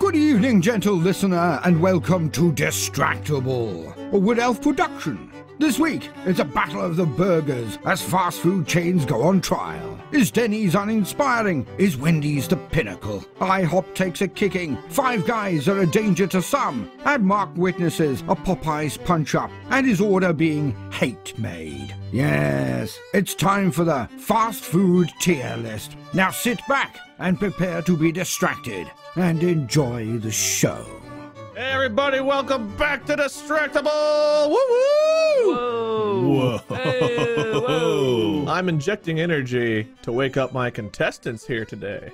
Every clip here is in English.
Good evening, gentle listener, and welcome to Distractable, a Wood Elf production. This week, it's a battle of the burgers as fast food chains go on trial. Is Denny's uninspiring? Is Wendy's the pinnacle? Ihop takes a kicking. Five Guys are a danger to some. And Mark witnesses a Popeye's punch-up and his order being hate-made. Yes, it's time for the fast food tier list. Now sit back and prepare to be distracted and enjoy the show. Hey everybody, welcome back to Distractable! Woo-woo! Whoa. Whoa. Hey, whoa! I'm injecting energy to wake up my contestants here today.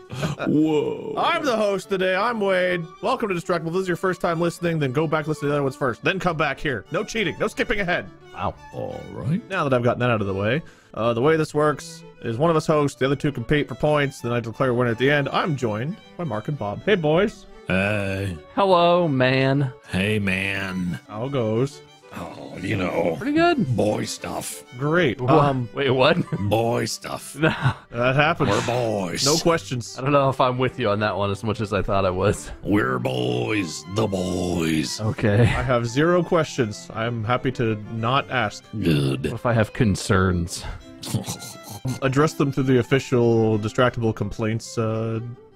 Whoa. I'm the host today, I'm Wade. Welcome to Distractable. If this is your first time listening, then go back listen to the other ones first. Then come back here. No cheating, no skipping ahead. Wow. All right. Now that I've gotten that out of the way this works is one of us hosts, the other two compete for points, then I declare a winner at the end. I'm joined by Mark and Bob. Hey boys. Hey. Hello, man. Hey, man. How goes? Oh, you know. Pretty good. Boy stuff. Great. Wait, what? Boy stuff. That happens. We're boys. No questions. I don't know if I'm with you on that one as much as I thought I was. We're boys. The boys. Okay. I have zero questions. I'm happy to not ask. Good. What if I have concerns? Address them through the official Distractable Complaints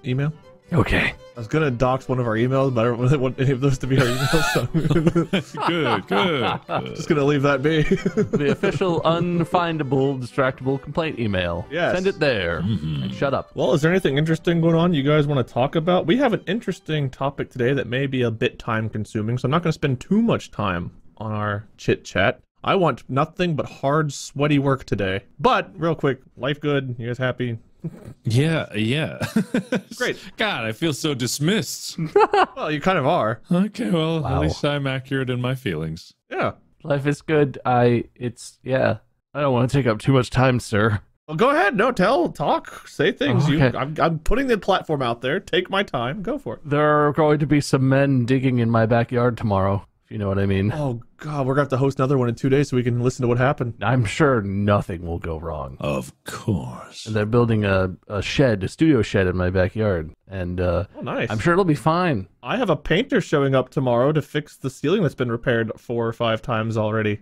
email. Okay. I was gonna dox one of our emails, but I don't really want any of those to be our emails, so Good. just gonna leave that be. The official unfindable distractable complaint email. Yes. Send it there. And shut up. Well, is there anything interesting going on you guys want to talk about? We have an interesting topic today that may be a bit time consuming, so I'm not gonna spend too much time on our chit chat. I want nothing but hard, sweaty work today. But real quick, life good? You guys happy? Yeah. Great. God, I feel so dismissed. Well, you kind of are. Okay, well, Wow. at least I'm accurate in my feelings. Yeah. Life is good. I don't want to take up too much time, sir. Well, go ahead. No, talk, say things. Oh, okay. I'm putting the platform out there. Take my time. Go for it. There are going to be some men digging in my backyard tomorrow, if you know what I mean. Oh God, we're gonna have to host another one in 2 days so we can listen to what happened. I'm sure nothing will go wrong. Of course. And they're building a studio shed in my backyard. And Oh, nice. I'm sure it'll be fine. I have a painter showing up tomorrow to fix the ceiling that's been repaired 4 or 5 times already.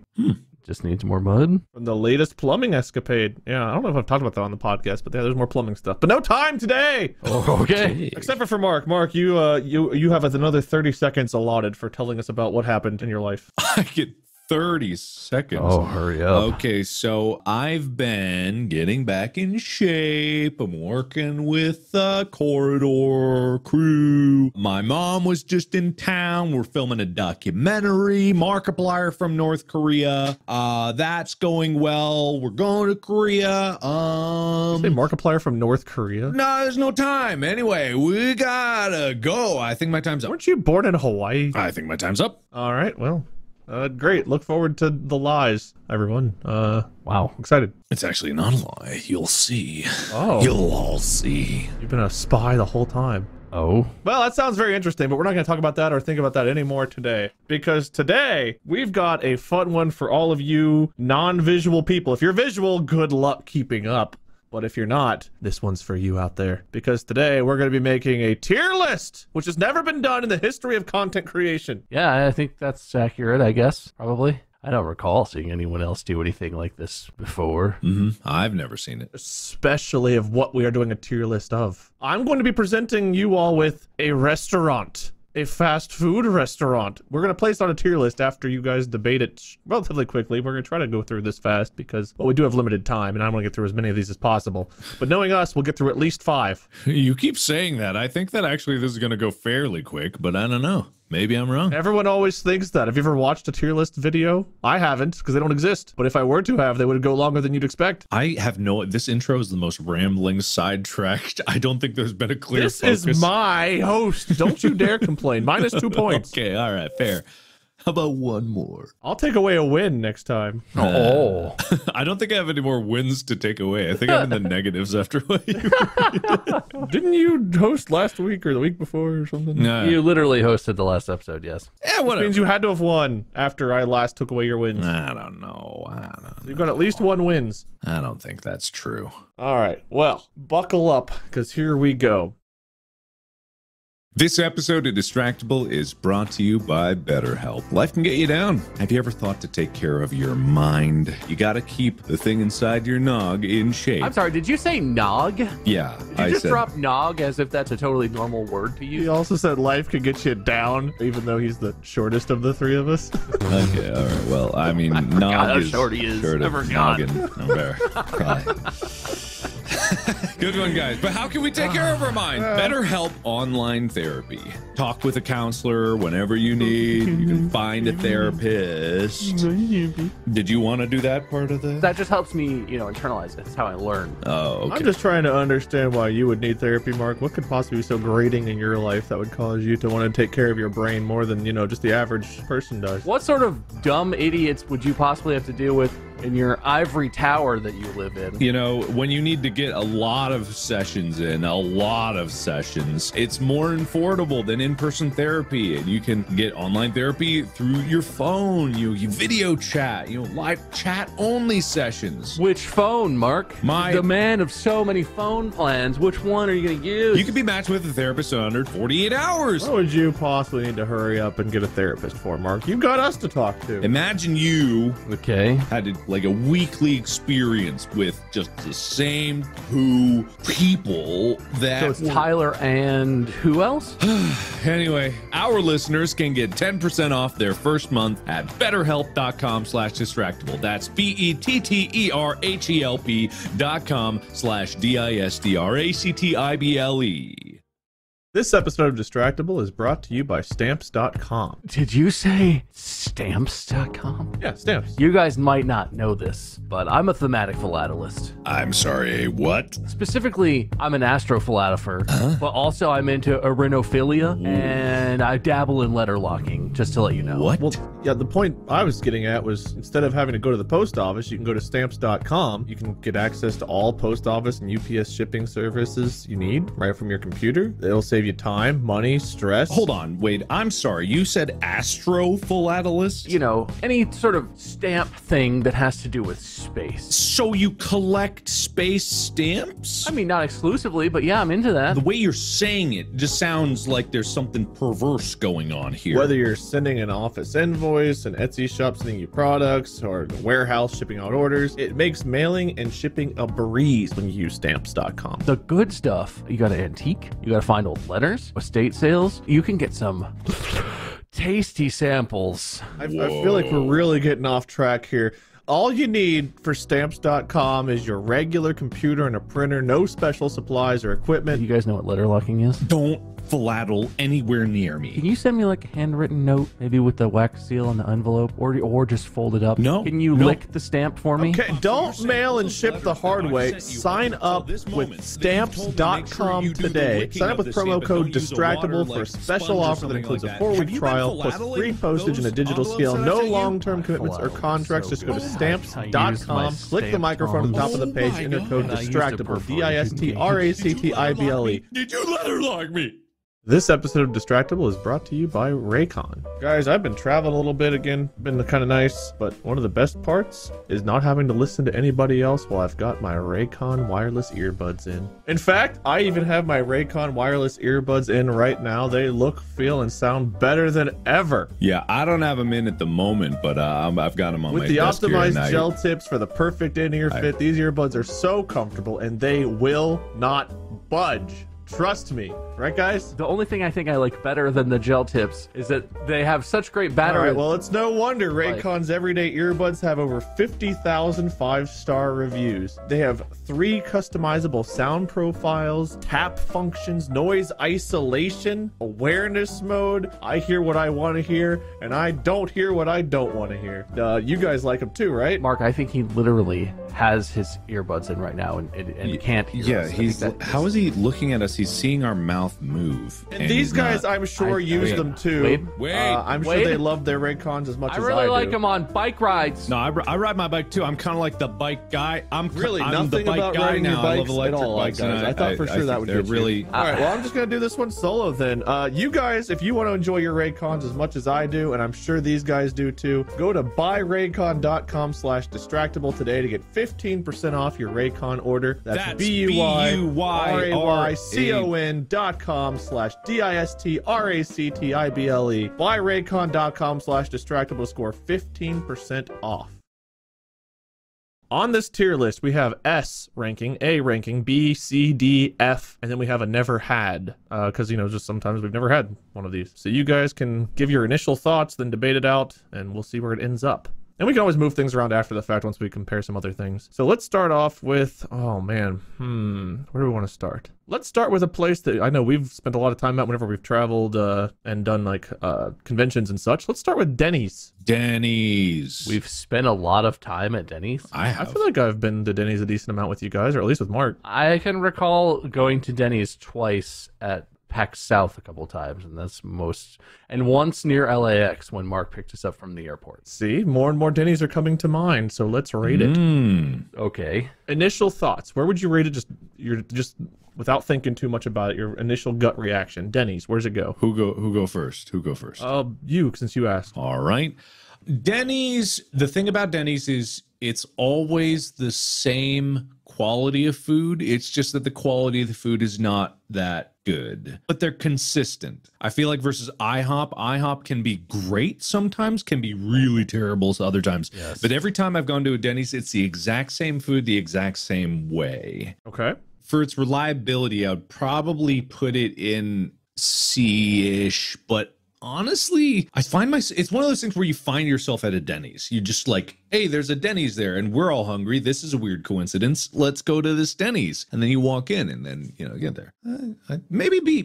Just needs more mud. From the latest plumbing escapade. Yeah, I don't know if I've talked about that on the podcast, but yeah, there's more plumbing stuff. But no time today! Okay. Except for Mark. Mark, you have another 30 seconds allotted for telling us about what happened in your life. I get 30 seconds. Oh, hurry up. Okay, so I've been getting back in shape. I'm working with the corridor crew. My mom was just in town. We're filming a documentary. Markiplier from North Korea. That's going well. We're going to Korea. Say Markiplier from North Korea? No, there's no time. Anyway, we gotta go. I think my time's up. Weren't you born in Hawaii? I think my time's up. All right, well, great. Look forward to the lies, everyone. Wow. Excited. It's actually not a lie. You'll see. Oh. You'll all see. You've been a spy the whole time. Oh. Well, that sounds very interesting, but we're not going to talk about that or think about that anymore today. Because today, we've got a fun one for all of you non-visual people. If you're visual, good luck keeping up. But if you're not, this one's for you out there. Because today, we're going to be making a tier list, which has never been done in the history of content creation. Yeah, I think that's accurate, I guess. Probably. I don't recall seeing anyone else do anything like this before. I've never seen it. Especially of what we are doing a tier list of. I'm going to be presenting you all with a restaurant. A fast food restaurant. We're going to place on a tier list after you guys debate it relatively quickly. We're going to try to go through this fast because, well, we do have limited time and I want to get through as many of these as possible. But knowing us, we'll get through at least 5. You keep saying that. I think that actually this is going to go fairly quick, but I don't know. Maybe I'm wrong. Everyone always thinks that. Have you ever watched a tier list video? I haven't, because they don't exist. But if I were to have, they would go longer than you'd expect. I have no... This intro is the most rambling, sidetracked. I don't think there's been a clear focus. This is my host. Don't you dare complain. Minus 2 points. Okay, all right, fair. How about one more? I'll take away a win next time. Oh. I don't think I have any more wins to take away. I think I'm in the negatives after what you... Didn't you host last week or the week before or something? Nah. You literally hosted the last episode, yes. Yeah, Which whatever. means you had to have won after I last took away your wins. I don't know. You've got at least 1 wins. I don't think that's true. All right. Well, buckle up, because here we go. This episode of Distractible is brought to you by BetterHelp. Life can get you down. Have you ever thought to take care of your mind? You gotta keep the thing inside your nog in shape. I'm sorry, did you say nog? Yeah, Did you just drop nog as if that's a totally normal word to He use? also said life could get you down, even though he's the shortest of the three of us. Okay, all right. Well, I mean, how nog is short he is. short I of forgot. noggin. Good one, guys. But how can we take care of our mind? BetterHelp online therapy. Talk with a counselor whenever you need. You can find a therapist. Did you want to do that part of the? That just helps me, internalize it. That's how I learn. Oh, okay. I'm just trying to understand why you would need therapy, Mark. What could possibly be so grating in your life that would cause you to want to take care of your brain more than, just the average person does? What sort of dumb idiots would you possibly have to deal with in your ivory tower that you live in? When you need to get a lot of sessions in, it's more affordable than in-person therapy. And you can get online therapy through your phone, you video chat, live chat only sessions. Which phone, Mark? The man of so many phone plans. Which one are you going to use? You can be matched with a therapist in under 48 hours. What would you possibly need to hurry up and get a therapist for, Mark? You've got us to talk to. Imagine you had a weekly experience with just the same two people that... So it's Tyler and who else? Anyway, our listeners can get 10% off their first month at betterhelp.com/distractible. That's BETTERHELP.com/DISTRACTIBLE. This episode of Distractible is brought to you by Stamps.com. Did you say Stamps.com? Yeah, Stamps. You guys might not know this, but I'm a thematic philatelist. I'm sorry, what? Specifically, I'm an astrophilatopher, but also I'm into arenophilia, and I dabble in letter locking, just to let you know. What? Well, yeah, the point I was getting at was instead of having to go to the post office, you can go to Stamps.com. You can get access to all post office and UPS shipping services you need right from your computer. It'll save you time, money, stress. Hold on, wait, I'm sorry. You said astrophilatolist? Any sort of stamp thing that has to do with space. So you collect space stamps? I mean, not exclusively, but yeah, I'm into that. The way you're saying it just sounds like there's something perverse going on here. Whether you're sending an office invoice, an Etsy shop sending you products, or a warehouse shipping out orders, it makes mailing and shipping a breeze when you use Stamps.com. The good stuff, you got to antique, you got to find old letters, estate sales. You can get some tasty samples. I feel like we're really getting off track here. All you need for Stamps.com is your regular computer and a printer, no special supplies or equipment. You guys know what letter locking is? Don't philatel anywhere near me. Can you send me like a handwritten note, maybe with the wax seal on the envelope, or just fold it up? No. Can you lick the stamp for me? Okay, don't mail and ship the hard way. Sign up with Stamps.com today. Sign up with promo code DISTRACTABLE for a special offer that includes a 4-week trial plus free postage and a digital scale. No long-term commitments or contracts. Just go to Stamps.com, click the microphone at the top of the page, enter code DISTRACTABLE, DISTRACTIBLE. Did you letter lock me? This episode of Distractible is brought to you by Raycon. Guys, I've been traveling a little bit again, been kind of nice, but one of the best parts is not having to listen to anybody else while I've got my Raycon wireless earbuds in. In fact, I even have my Raycon wireless earbuds in right now. They look, feel, and sound better than ever. Yeah, I don't have them in at the moment, but I've got them on my With the desk here, and optimized gel tips for the perfect in-ear fit, these earbuds are so comfortable and they will not budge. Trust me. Right, guys? The only thing I think I like better than the gel tips is that they have such great battery. All right, well, it's no wonder Raycon's everyday earbuds have over 50,000 5-star reviews. They have 3 customizable sound profiles, tap functions, noise isolation, awareness mode. I hear what I want to hear, and I don't hear what I don't want to hear. You guys like them too, right? Mark, I think he literally has his earbuds in right now and can't hear us. How is he looking at us? He's seeing our mouth move. And these guys, I'm sure, use them too. I'm sure they love their Raycons as much as I do. I really like them on bike rides. No, I ride my bike too. I'm kind of like the bike guy. I'm nothing the bike about guy riding now. your I love bikes electric at all, bikes. guys. I thought for sure that would get really. All right, well, I'm just gonna do this one solo then. You guys, if you want to enjoy your Raycons as much as I do, and I'm sure these guys do too, go to buyraycon.com/distractible today to get 15% off your Raycon order. That's BUYRAYCON BON.com/DISTRACTIBLE. BuyRaycon.com/distractable to score 15% off. On this tier list, we have S ranking, A ranking, B, C, D, F, and then we have a never had, because, you know, just sometimes we've never had one of these. So you guys can give your initial thoughts, then debate it out, and we'll see where it ends up. And we can always move things around after the fact once we compare some other things. So let's start off with, oh man, where do we want to start? Let's start with a place that I know we've spent a lot of time at whenever we've traveled and done like conventions and such. Let's start with Denny's. Denny's. We've spent a lot of time at Denny's. I feel like I've been to Denny's a decent amount with you guys, or at least with Mark. I can recall going to Denny's twice at PAX South a couple of times, and that's most, and once near LAX when Mark picked us up from the airport. See, more and more Denny's are coming to mind, so let's rate it. Okay. Initial thoughts. Where would you rate it? Just without thinking too much about it, your initial gut reaction. Denny's, where's it go? Who go first? Who go first? You, since you asked. All right. Denny's, the thing about Denny's is it's always the same quality of food. It's just that the quality of the food is not that good, but they're consistent. I feel like versus IHOP can be great sometimes, can be really terrible other times. Yes. But every time I've gone to a Denny's, it's the exact same food, the exact same way. Okay. For its reliability, I would probably put it in C-ish, but honestly, I find it's one of those things where you find yourself at a Denny's. You just like, hey, there's a Denny's there and we're all hungry. This is a weird coincidence. Let's go to this Denny's. And then you walk in and then, you know, get there. Maybe B.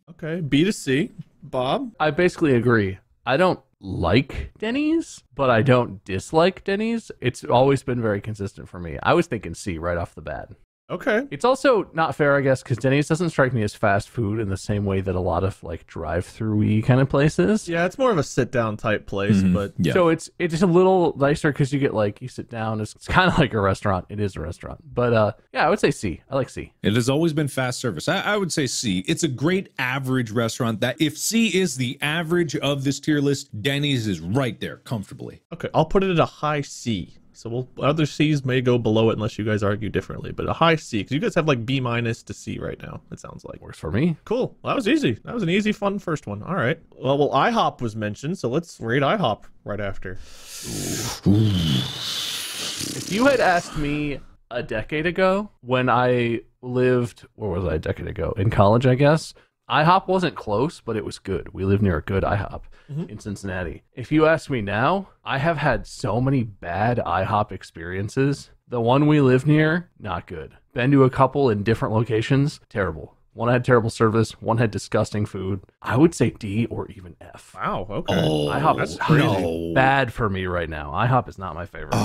Okay, B to C. Bob? I basically agree. I don't like Denny's, but I don't dislike Denny's. It's always been very consistent for me. I was thinking C right off the bat. Okay. It's also not fair, I guess, because Denny's doesn't strike me as fast food in the same way that a lot of like drive-through-y kind of places. Yeah, it's more of a sit-down type place, but Yeah. So it's a little nicer because you get like, you sit down. It's kind of like a restaurant. It is a restaurant. But yeah, I would say C. I like C. It has always been fast service. I would say C. It's a great average restaurant that if C is the average of this tier list, Denny's is right there comfortably. okay, I'll put it at a high C. So other C's may go below it unless you guys argue differently, but a high C, because you guys have like B- to C right now, it sounds like. Works for me. Cool. Well, that was easy. That was an easy, fun first one. All right. Well, IHOP was mentioned, so let's rate IHOP right after. If you had asked me a decade ago when I lived, where was I a decade ago? In college, I guess. IHOP wasn't close, but it was good. We live near a good IHOP in Cincinnati. If you ask me now, I have had so many bad IHOP experiences. The one we live near, not good. Been to a couple in different locations, terrible. One had terrible service, one had disgusting food. I would say D or even F. Wow, okay. IHOP is no. bad for me right now. IHOP is not my favorite.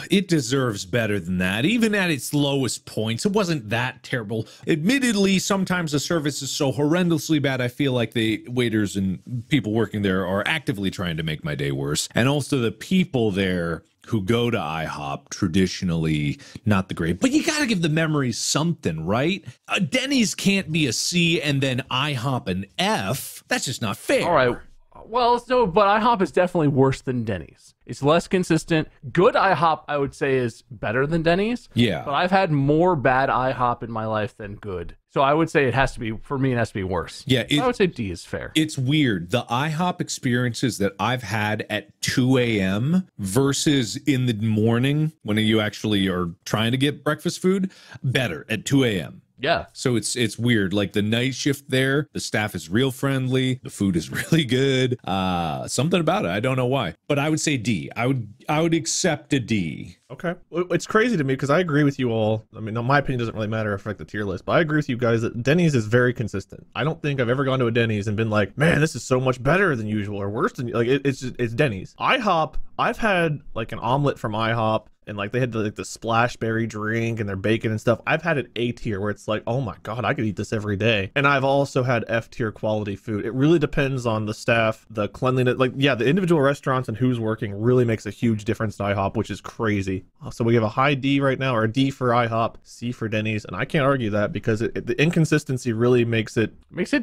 It deserves better than that. Even at its lowest points, it wasn't that terrible. Admittedly, sometimes the service is so horrendously bad, I feel like the waiters and people working there are actively trying to make my day worse. And also the people there who go to IHOP, traditionally not the great, but you got to give the memories something, right? Denny's can't be a C and then IHOP an F. That's just not fair. All right. Well, so, but IHOP is definitely worse than Denny's. It's less consistent. Good IHOP, I would say, is better than Denny's. Yeah. But I've had more bad IHOP in my life than good. So I would say it has to be, for me, it has to be worse. Yeah. I would say D is fair. It's weird. The IHOP experiences that I've had at 2 a.m. versus in the morning when you actually are trying to get breakfast food, better at 2 a.m. Yeah. So it's weird. Like the night shift there, the staff is real friendly. The food is really good. Something about it. I don't know why. But I would say D. I would accept a D. Okay. Well, it's crazy to me because I agree with you all. I mean, my opinion doesn't really matter if I like the tier list, but I agree with you guys that Denny's is very consistent. I don't think I've ever gone to a Denny's and been like, man, this is so much better than usual or worse than, like, it's Denny's. IHOP, I've had like an omelet from IHOP and like they had the splash berry drink and their bacon and stuff. I've had an A tier where it's like, oh my God, I could eat this every day. And I've also had F tier quality food. It really depends on the staff, the cleanliness, like, yeah, the individual restaurants and who's working really makes a huge difference to IHOP, which is crazy. So we have a high D right now, or a D for IHOP, C for Denny's, and I can't argue that because the inconsistency really makes it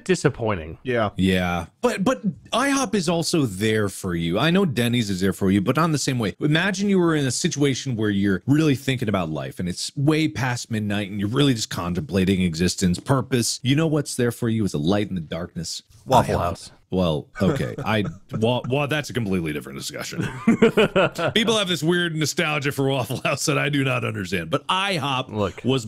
disappointing. Yeah. Yeah. But IHOP is also there for you. I know Denny's is there for you, but not in the same way. Imagine you were in a situation situation where you're really thinking about life and it's way past midnight and you're really just contemplating existence, purpose, you know what's there for you is a light in the darkness? Waffle House. Well, okay. Well, that's a completely different discussion. People have this weird nostalgia for Waffle House that I do not understand. But IHOP was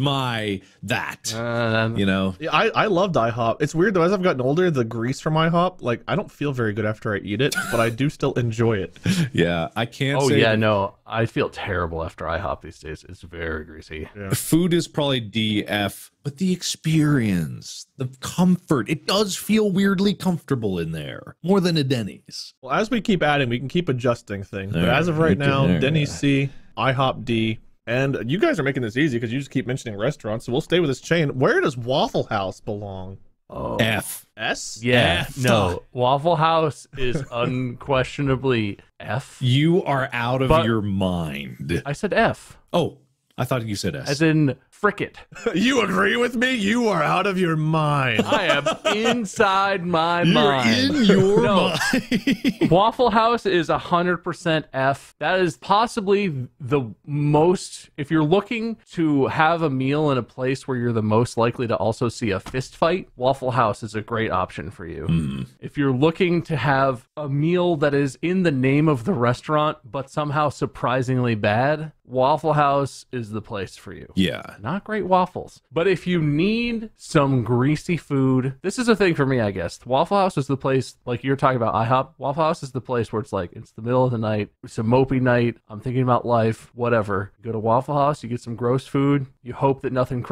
you know. Yeah, I loved IHOP. It's weird though, as I've gotten older, the grease from IHOP, like I don't feel very good after I eat it, but I do still enjoy it. Yeah, I can't Oh say yeah, no, I feel terrible after IHOP these days. It's very greasy. Yeah. Food is probably DF, but the experience, the comfort, it does feel weirdly comfortable in there, more than a Denny's. Well, as we keep adding, we can keep adjusting things. But All as of right now, right. Denny's C, IHOP D, and you guys are making this easy because you just keep mentioning restaurants, so we'll stay with this chain. Where does Waffle House belong? Oh. F. S? Yeah, F. no. Waffle House is unquestionably F. You are out of your mind. I said F. Oh, I thought you said S. As in, frick it. You agree with me? You are out of your mind. I am inside my mind. You're in your mind. Waffle House is 100% F. That is possibly the most, if you're looking to have a meal in a place where you're the most likely to also see a fist fight, Waffle House is a great option for you. If you're looking to have a meal that is in the name of the restaurant, but somehow surprisingly bad, Waffle House is the place for you. Yeah. Not great waffles. But if you need some greasy food, this is a thing for me, I guess. Waffle House is the place, like you're talking about IHOP. Waffle House is the place where it's like, it's the middle of the night, it's a mopey night, I'm thinking about life, whatever. You go to Waffle House, you get some gross food, you hope that nothing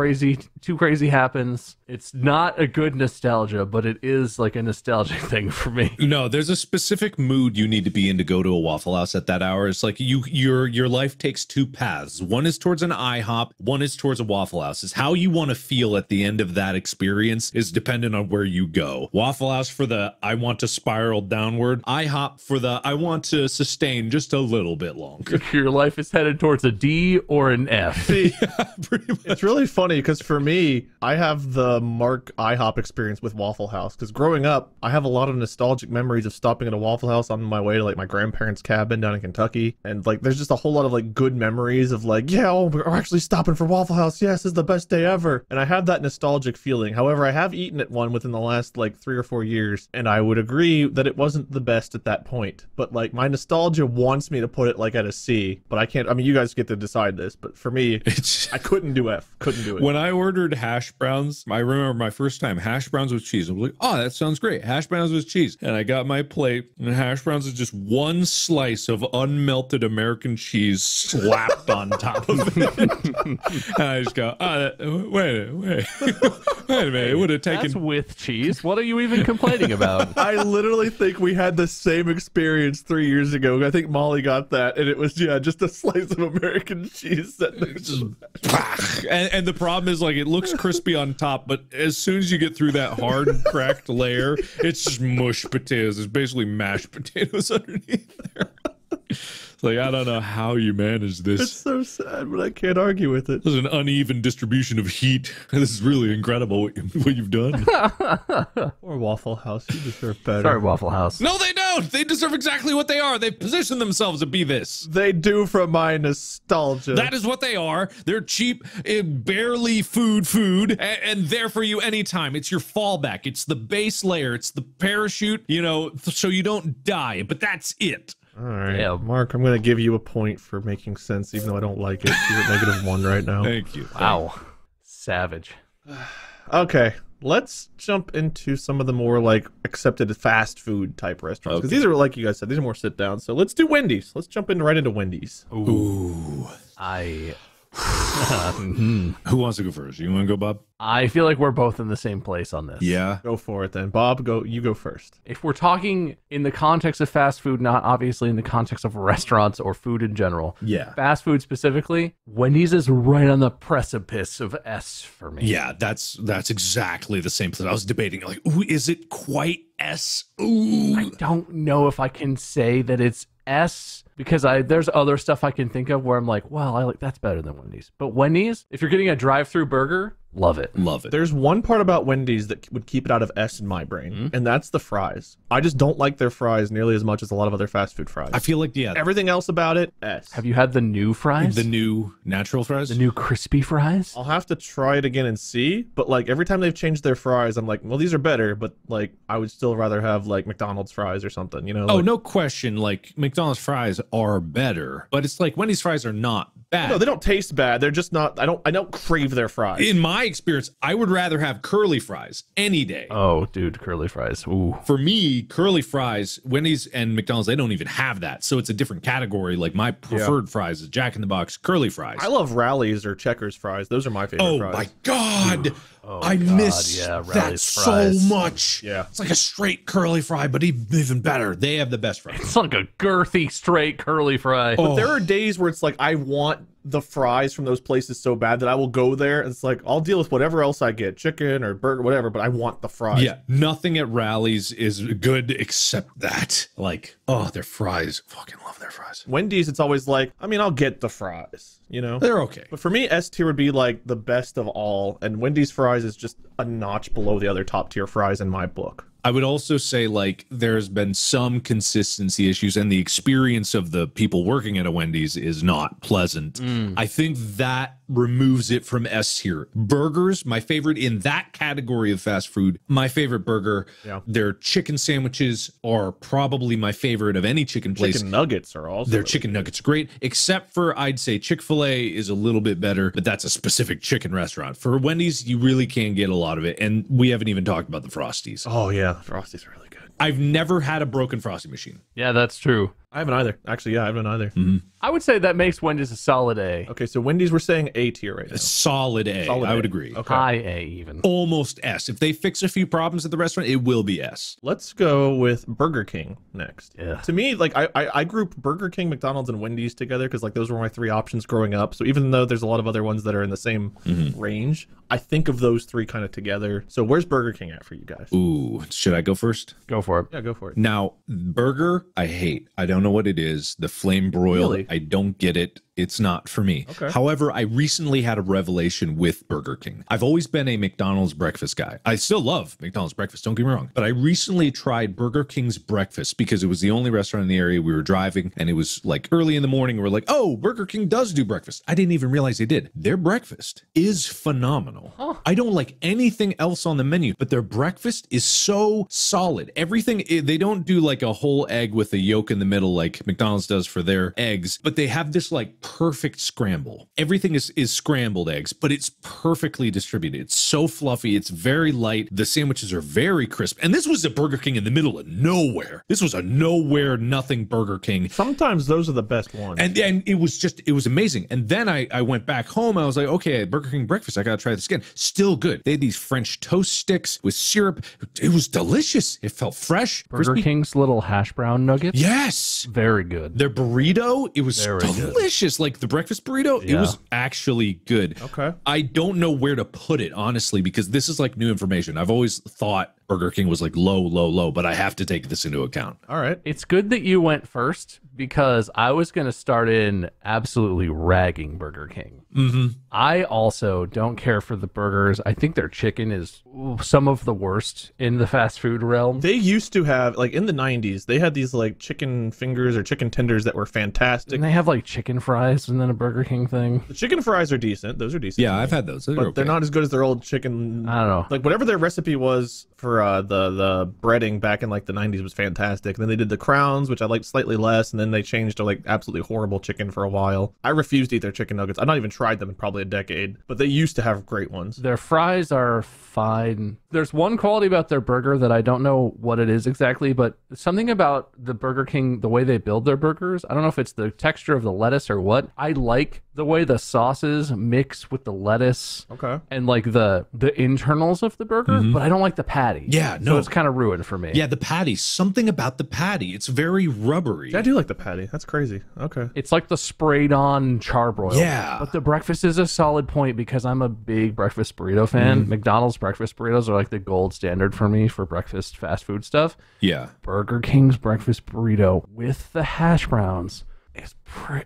too crazy happens. It's not a good nostalgia, but it is like a nostalgic thing for me. No, there's a specific mood you need to be in to go to a Waffle House at that hour. It's like your life takes two paths. One is towards an IHOP, one is towards a Waffle House. It's how you want to feel at the end of that experience is dependent on where you go. Waffle House for the I want to spiral downward. IHOP for the I want to sustain just a little bit longer. Your life is headed towards a D or an F. See, Pretty much. it's really funny because for me, I have the Mark IHOP experience with Waffle House because growing up, I have a lot of nostalgic memories of stopping at a Waffle House on my way to like my grandparents' cabin down in Kentucky. And like, there's just a whole lot of like good memories of like, yeah, oh, we're actually stopping for Waffle House. Yes, this is the best day ever. And I have that nostalgic feeling. However, I have eaten at one within the last like 3 or 4 years. And I would agree that it wasn't the best at that point. But like my nostalgia wants me to put it like at a C, but I can't. I mean, you guys get to decide this, but for me, I couldn't do F. Couldn't do it. When I ordered hash browns, I remember my first time, hash browns with cheese. I was like, oh, that sounds great. Hash browns with cheese. And I got my plate, and hash browns is just one slice of unmelted American cheese slapped on top of it. And I just go, wait a minute. It would have taken... That's with cheese. What are you even complaining about? I literally think we had the same experience 3 years ago. I think Molly got that, and it was, yeah, just a slice of American cheese set next to the and the problem is, like, it looks crispy on top, but as soon as you get through that hard cracked layer, it's just mush potatoes. It's basically mashed potatoes underneath there. It's like, I don't know how you manage this. It's so sad, but I can't argue with it. There's an uneven distribution of heat. This is really incredible what you've done. Or Waffle House, you deserve better. Sorry, Waffle House. No, they don't. They deserve exactly what they are. They've positioned themselves to be this. They do from my nostalgia. That is what they are. They're cheap, barely food, and there for you anytime. It's your fallback. It's the base layer. It's the parachute, you know, so you don't die. But that's it. All right, Yeah. Mark, I'm going to give you a point for making sense, even though I don't like it. You're at -1 right now. Thank you. Wow. Savage. Okay, let's jump into some of the more like accepted fast food type restaurants because these are, like you guys said, these are more sit down. So let's do Wendy's. Let's jump right into Wendy's. Ooh. Who wants to go first? You want to go, Bob? I feel like we're both in the same place on this. Yeah. Go for it then, Bob. You go first. If we're talking in the context of fast food, not obviously in the context of restaurants or food in general. Yeah. Fast food specifically, Wendy's is right on the precipice of S for me. Yeah, that's exactly the same place. I was debating, like, ooh, is it quite S? Ooh. I don't know if I can say that it's S because there's other stuff I can think of where I'm like, well, that's better than Wendy's. But Wendy's, if you're getting a drive-through burger, Love it. Love it. There's one part about Wendy's that would keep it out of S in my brain, and that's the fries. I just don't like their fries nearly as much as a lot of other fast food fries. I feel like, yeah. Everything else about it, S. Have you had the new fries? The new natural fries? The new crispy fries? I'll have to try it again and see, but like every time they've changed their fries, I'm like, well, these are better, but like I would still rather have like McDonald's fries or something, you know? Oh, like, no question. Like, McDonald's fries are better, but it's like Wendy's fries are not bad. no, they don't taste bad. They're just not. I don't crave their fries. In my experience, I would rather have curly fries any day. Oh, dude, curly fries. Ooh. For me, curly fries, Wendy's and McDonald's, they don't even have that. So it's a different category. Like my preferred fries is Jack in the Box curly fries. I love Rallies or Checkers fries. Those are my favorite fries. Oh my God. I God, miss yeah, that Rally's so fries. much. Yeah. It's like a straight curly fry, but even better. They have the best fries. It's like a girthy, straight curly fry. But there are days where it's like I want the fries from those places so bad that I will go there. And it's like I'll deal with whatever else I get, chicken or burger, whatever, but I want the fries. Yeah, nothing at Rallies is good except that. Like, oh, their fries. Fucking love their fries. Wendy's, it's always like, I mean, I'll get the fries, you know? They're okay. But for me, S tier would be like the best of all, and Wendy's fries is just a notch below the other top tier fries in my book. I would also say, like, there's been some consistency issues, and the experience of the people working at a Wendy's is not pleasant. I think that removes it from S tier. Burgers, my favorite in that category of fast food, my favorite burger. Yeah. Their chicken sandwiches are probably my favorite of any chicken place. Chicken nuggets are also Their really chicken nuggets are great, except for I'd say Chick-Fil-A is a little bit better, but that's a specific chicken restaurant. For Wendy's, you really can get a lot of it, and we haven't even talked about the Frosties. Oh yeah, Frosty's really good. I've never had a broken Frosty machine. Yeah, that's true. I haven't either. Actually, yeah, I haven't either. I would say that makes Wendy's a solid A. Okay, so Wendy's, we're saying A tier right now. A solid A. Solid I would A. agree. Okay. High A even. Almost S. If they fix a few problems at the restaurant, it will be S. Let's go with Burger King next. Yeah. To me, like I group Burger King, McDonald's, and Wendy's together because like those were my three options growing up. So even though there's a lot of other ones that are in the same range, I think of those three kind of together. So where's Burger King at for you guys? Ooh, should I go first? Go for it. Yeah, go for it. Now, burger, I hate. I don't know what it is. The flame broiled, Really? I don't get it. It's not for me. Okay. However, I recently had a revelation with Burger King. I've always been a McDonald's breakfast guy. I still love McDonald's breakfast, don't get me wrong. But I recently tried Burger King's breakfast because it was the only restaurant in the area. We were driving and it was like early in the morning. We're like, oh, Burger King does do breakfast. I didn't even realize they did. Their breakfast is phenomenal. I don't like anything else on the menu, but their breakfast is so solid. Everything, they don't do like a whole egg with a yolk in the middle like McDonald's does for their eggs, but they have this like perfect scramble. Everything is scrambled eggs, but it's perfectly distributed. It's so fluffy. It's very light. The sandwiches are very crisp. And this was a Burger King in the middle of nowhere. This was a nowhere, nothing Burger King. Sometimes those are the best ones. And it was amazing. And then I went back home. I was like, okay, Burger King breakfast. I got to try this again. Still good. They had these French toast sticks with syrup. It was delicious. It felt fresh. Burger crispy. King's little hash brown nuggets. Yes. Very good. Their burrito, it was Very good. delicious. Like the breakfast burrito, it Yeah. was actually good. Okay. I don't know where to put it, honestly, because this is like new information. I've always thought Burger King was like low, but I have to take this into account. All right. It's good that you went first because I was going to start in absolutely ragging Burger King. I also don't care for the burgers. I think their chicken is some of the worst in the fast food realm. They used to have, like in the 90s, they had these like chicken fingers or chicken tenders that were fantastic. And they have like chicken fries and then a Burger King thing. The chicken fries are decent. Those are decent. Yeah, I've had those. But they're not as good as their old chicken. I don't know. Like whatever their recipe was for the breading back in like the 90s was fantastic. And then they did the crowns, which I liked slightly less, and then they changed to like absolutely horrible chicken for a while. I refused to eat their chicken nuggets. I've not even tried them in probably a decade, but they used to have great ones. Their fries are fine. There's one quality about their burger that I don't know what it is exactly, but something about the Burger King, the way they build their burgers, I don't know if it's the texture of the lettuce or what. I like the way the sauces mix with the lettuce. Okay. And like the internals of the burger, but I don't like the patty. Yeah, So no. it's kind of ruined for me. Yeah, the patty. Something about the patty. It's very rubbery. Yeah, I do like the patty. That's crazy. Okay. It's like the sprayed on charbroiled. Yeah. But the breakfast is a solid point because I'm a big breakfast burrito fan. McDonald's breakfast burritos are like the gold standard for me for breakfast fast food stuff. Yeah. Burger King's breakfast burrito with the hash browns.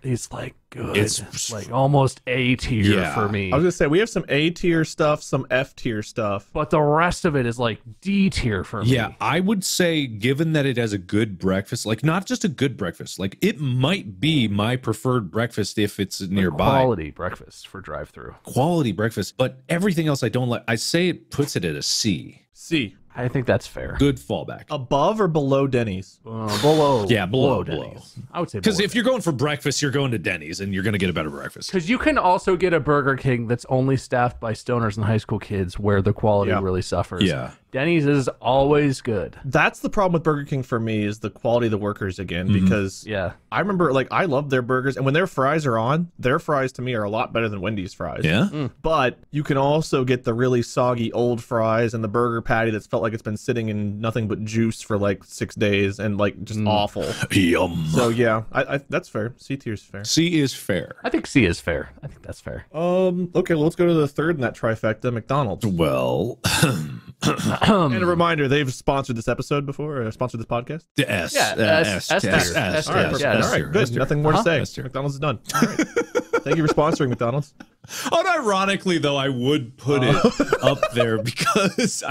is like good. It's like almost A tier Yeah. for me. I was gonna say we have some A tier stuff, some F tier stuff. But the rest of it is like D tier for me. Yeah, I would say, given that it has a good breakfast, like not just a good breakfast, like it might be my preferred breakfast if it's nearby. Quality breakfast for drive-through. Quality breakfast, but everything else I don't like. I say it puts it at a C. C. I think that's fair. Good fallback. Above or below Denny's? Below. Yeah, below. Denny's. I would say Because if you're going for breakfast, you're going to Denny's and you're going to get a better breakfast. Because you can also get a Burger King that's only staffed by stoners and high school kids where the quality Yeah. really suffers. Yeah. Denny's is always good. That's the problem with Burger King for me is the quality of the workers again, because Yeah. I remember like I love their burgers, and when their fries are on, their fries to me are a lot better than Wendy's fries. Yeah. But you can also get the really soggy old fries and the burger patty that's felt like it's been sitting in nothing but juice for like 6 days and like just awful. Yum. So yeah, I that's fair. C tier's fair. C is fair. I think C is fair. I think that's fair. Okay, well, let's go to the third in that trifecta, McDonald's. Well, And a reminder, they've sponsored this episode before, or sponsored this podcast. the S. Yeah, S. S tier. S All right, tier. perfect. Yeah, All S right, tier. good. S tier. Nothing more to say. S tier. McDonald's is done. All right. Thank you for sponsoring McDonald's. Unironically, though, I would put it up there because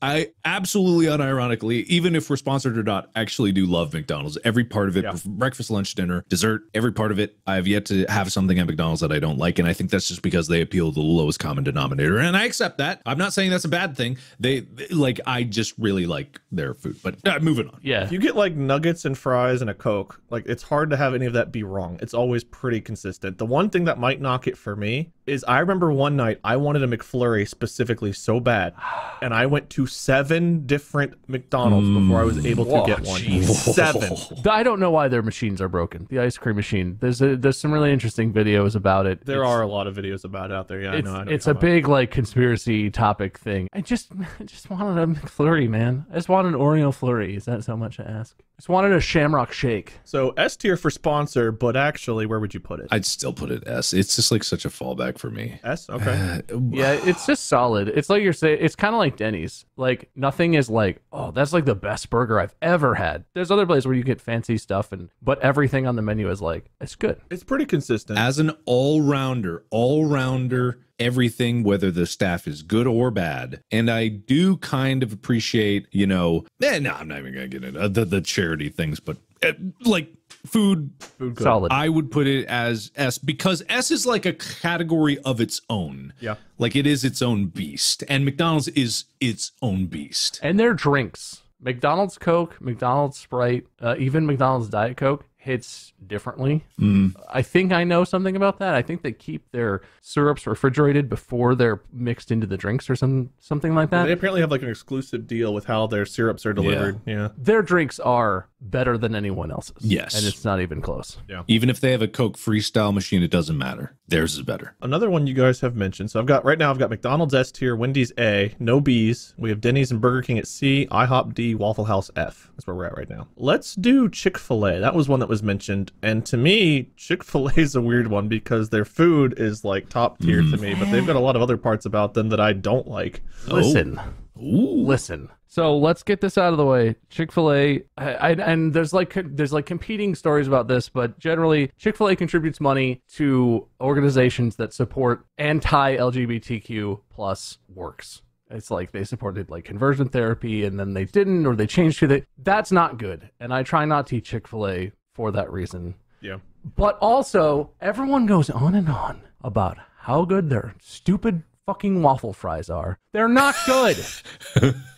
I absolutely unironically, even if we're sponsored or not, actually do love McDonald's. Every part of it, Yeah. breakfast, lunch, dinner, dessert, every part of it. I have yet to have something at McDonald's that I don't like. And I think that's just because they appeal to the lowest common denominator. And I accept that. I'm not saying that's a bad thing. I just really like their food. But moving on. Yeah. If you get like nuggets and fries and a Coke, like it's hard to have any of that be wrong. It's always pretty consistent. The one thing that might knock it for me is I remember one night I wanted a McFlurry specifically so bad, and I went to 7 different McDonald's before I was able to get one. geez. 7. I don't know why their machines are broken. The ice cream machine. There's some really interesting videos about it. There are a lot of videos about it out there. Yeah, I know. It's a big like conspiracy topic thing. I just wanted a McFlurry, man. I just wanted an Oreo flurry. Is that so much to ask? I just wanted a Shamrock Shake. So S tier for sponsor, but actually, where would you put it? I'd still put it S. It's just like such a fallback for me. S. Okay. Yeah, it's just solid. It's like you're saying. It's kind of like Denny's. Like nothing is like, oh, that's like the best burger I've ever had. There's other places where you get fancy stuff, but everything on the menu is like, it's good. It's pretty consistent. As an all-rounder, everything, whether the staff is good or bad. And I do kind of appreciate, no, I'm not even going to get into the charity things, but like food Food good. Solid. I would put it as S because S is like a category of its own. Yeah. Like it is its own beast. And McDonald's is its own beast. And their drinks. McDonald's Coke, McDonald's Sprite, even McDonald's Diet Coke hits differently. I think I know something about that. I think they keep their syrups refrigerated before they're mixed into the drinks or something like that. They apparently have like an exclusive deal with how their syrups are delivered. Yeah. Their drinks are better than anyone else's. Yes. And it's not even close. Even if they have a Coke freestyle machine, it doesn't matter. Theirs is better. Another one you guys have mentioned. So I've got McDonald's S tier, Wendy's A, no B's. We have Denny's and Burger King at C, IHOP D, Waffle House F. That's where we're at right now. Let's do Chick-Fil-A. That was one that was mentioned. And to me, Chick-Fil-A is a weird one because their food is like top tier to me, but they've got a lot of other parts about them that I don't like. Listen. Listen. So let's get this out of the way. Chick-fil-A, and there's like competing stories about this, but generally Chick-fil-A contributes money to organizations that support anti-LGBTQ plus works. It's like they supported like conversion therapy and then they didn't, or they changed to that. That's not good. And I try not to eat Chick-fil-A for that reason. Yeah. But also, everyone goes on and on about how good their stupid fucking waffle fries are. They're not good.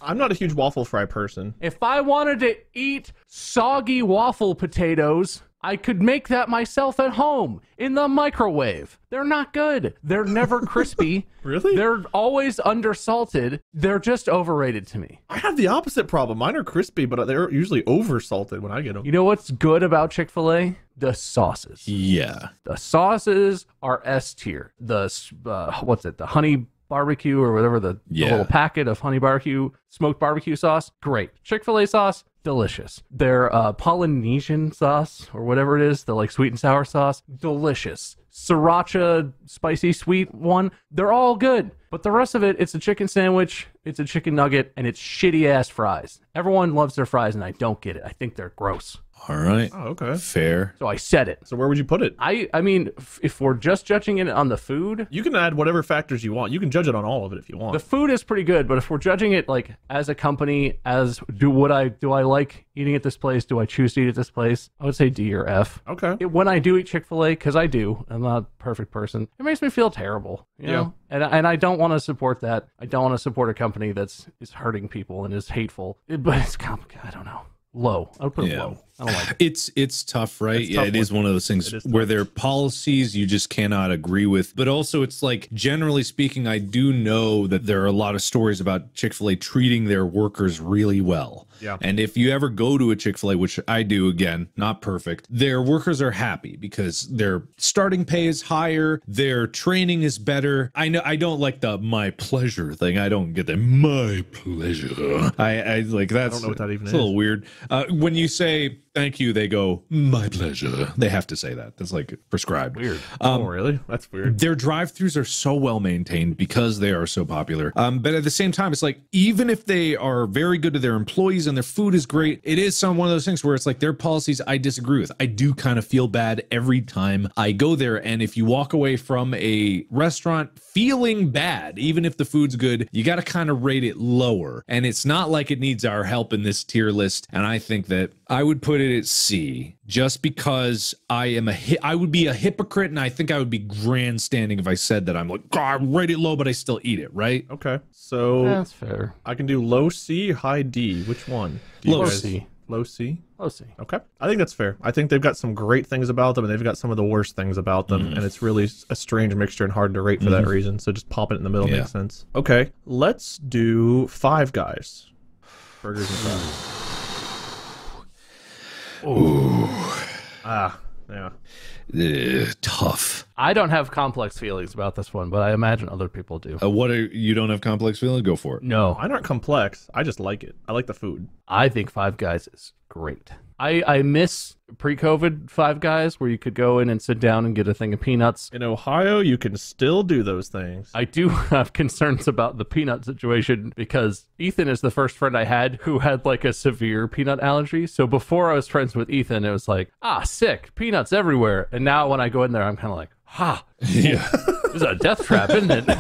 I'm not a huge waffle fry person. If I wanted to eat soggy waffle potatoes, I could make that myself at home in the microwave. They're not good. They're never crispy. Really? They're always undersalted. They're just overrated to me. I have the opposite problem. Mine are crispy, but they're usually oversalted when I get them. You know what's good about Chick-fil-A? The sauces. Yeah. The sauces are S tier. The the honey barbecue or whatever, the little packet of honey barbecue, smoked barbecue sauce, great. Chick-fil-A sauce, delicious. Their Polynesian sauce or whatever it is, the like sweet and sour sauce, delicious. sriracha spicy sweet one. They're all good. But the rest of it, it's a chicken sandwich, it's a chicken nugget, and it's shitty ass fries. Everyone loves their fries, and I don't get it. I think they're gross. All right. Oh, okay. Fair. So I said it. So where would you put it? I mean, if we're just judging it on the food, You can add whatever factors you want. You can judge it on all of it if you want. the food is pretty good. But if we're judging it like as a company, as do I like eating at this place? Do I choose to eat at this place? I would say D or F. Okay. When I do eat Chick-Fil-A, because I do, I'm not a perfect person, it makes me feel terrible. You know? And I don't want to support that. I don't want to support a company is hurting people and is hateful. But it's complicated. I don't know. Low. I would put it low. I don't like it. It's tough, right? It's yeah, tough it is one of those things where there are policies you just cannot agree with. But also, it's like, generally speaking, I do know that there are a lot of stories about Chick-fil-A treating their workers really well. Yeah. And if you ever go to a Chick-fil-A, which I do, again, not perfect, their workers are happy because their starting pay is higher, their training is better. I know I don't like the my pleasure thing. I don't get that my pleasure. I like that's I don't know what that even it's a little is. weird. When you say thank you, they go my pleasure. They have to say that. That's like prescribed. Weird. Oh, really? That's weird. Their drive-thrus are so well maintained because they are so popular. But at the same time, it's like, even if they are very good to their employees and their food is great, it is one of those things where it's like their policies I disagree with. I do kind of feel bad every time I go there. And if you walk away from a restaurant feeling bad, even if the food's good, you got to kind of rate it lower. And it's not like it needs our help in this tier list. And I think that I would put it at C, just because I would be a hypocrite, and I think I would be grandstanding if I said that I'm like, God, rate it low, but I still eat it, right? Okay. So That's fair. I can do low C, high D. Which one? Do you Low guys- C. Low C? Let's see. Okay. I think that's fair. I think they've got some great things about them, and they've got some of the worst things about them, and it's really a strange mixture and hard to rate for that reason. So just pop it in the middle makes sense. Okay. Let's do Five Guys. Burgers and fries. Ooh. Yeah. Tough. I don't have complex feelings about this one, but I imagine other people do. You don't have complex feelings? Go for it. No, Mine aren't complex. I just like it. I like the food. I think Five Guys is great. I miss pre-COVID Five Guys where you could go in and sit down and get a thing of peanuts. In Ohio, you can still do those things. I do have concerns about the peanut situation because Ethan is the first friend I had who had like a severe peanut allergy. So before I was friends with Ethan, it was like, sick, peanuts everywhere. And now when I go in there, I'm kind of like, Yeah. this is a death trap, isn't it?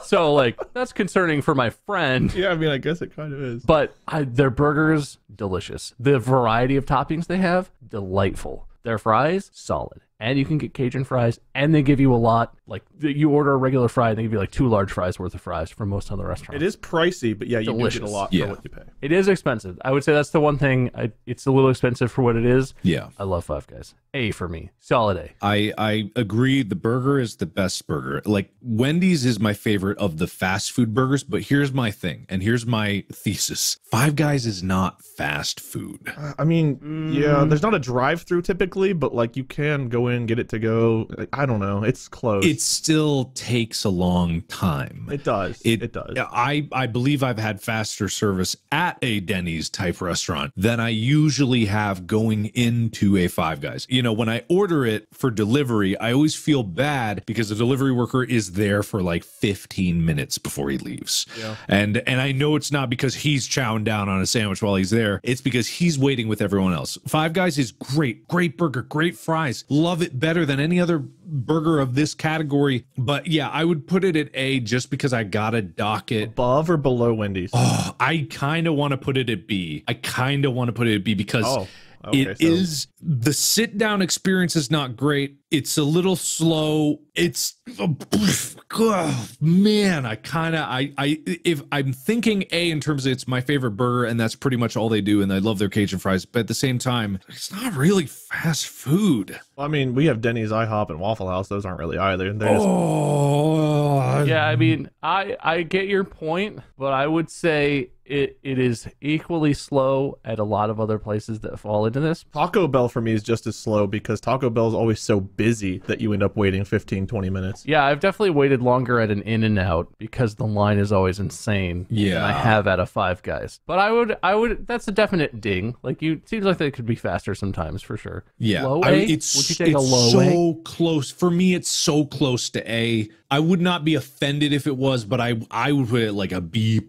So like that's concerning for my friend. Yeah, I mean, I guess it kind of is. But their burgers, delicious. The variety of toppings they have, delightful. Their fries, solid. And you can get Cajun fries, and they give you a lot. Like, you order a regular fry, and they give you like 2 large fries worth of fries from most other restaurants. It is pricey, but yeah, you do Delicious. get a lot Yeah. for what you pay. It is expensive. I would say that's the one thing. It's a little expensive for what it is. Yeah. I love Five Guys. A for me. Solid A. I agree. The burger is the best burger. Like, Wendy's is my favorite of the fast food burgers, but here's my thing, and here's my thesis. Five Guys is not fast food. I mean, yeah, there's not a drive-through typically, but like you can go in, get it to go. Like, I don't know. It's close. It still takes a long time. It does. It does. I believe I've had faster service at a Denny's type restaurant than I usually have going into a Five Guys. You know, when I order it for delivery, I always feel bad because the delivery worker is there for like 15 minutes before he leaves. Yeah. And I know it's not because he's chowing down on a sandwich while he's there. It's because he's waiting with everyone else. Five Guys is great. Great burger, great fries. Love it better than any other burger of this category. But yeah, I would put it at A just because I gotta dock it. Above or below Wendy's? Oh, I kind of want to put it at B. Because okay, it is the sit down experience is not great. It's a little slow. It's oh, man. If I'm thinking A in terms of it's my favorite burger, and that's pretty much all they do, and I love their Cajun fries. But at the same time, it's not really fast food. I mean, we have Denny's, IHOP, and Waffle House. Those aren't really either. They're just, Yeah, I mean, I get your point, but I would say it is equally slow at a lot of other places that fall into this. Taco Bell for me is just as slow because Taco Bell is always so big busy that you end up waiting 15, 20 minutes. Yeah, I've definitely waited longer at an In-N-Out because the line is always insane. Yeah. Than I have at a Five Guys. But I would. That's a definite ding. Like it seems like they could be faster sometimes for sure. Yeah. Low A? Would you take a low A? So close. For me, it's so close to A. I would not be offended if it was, but I would put it like a B+.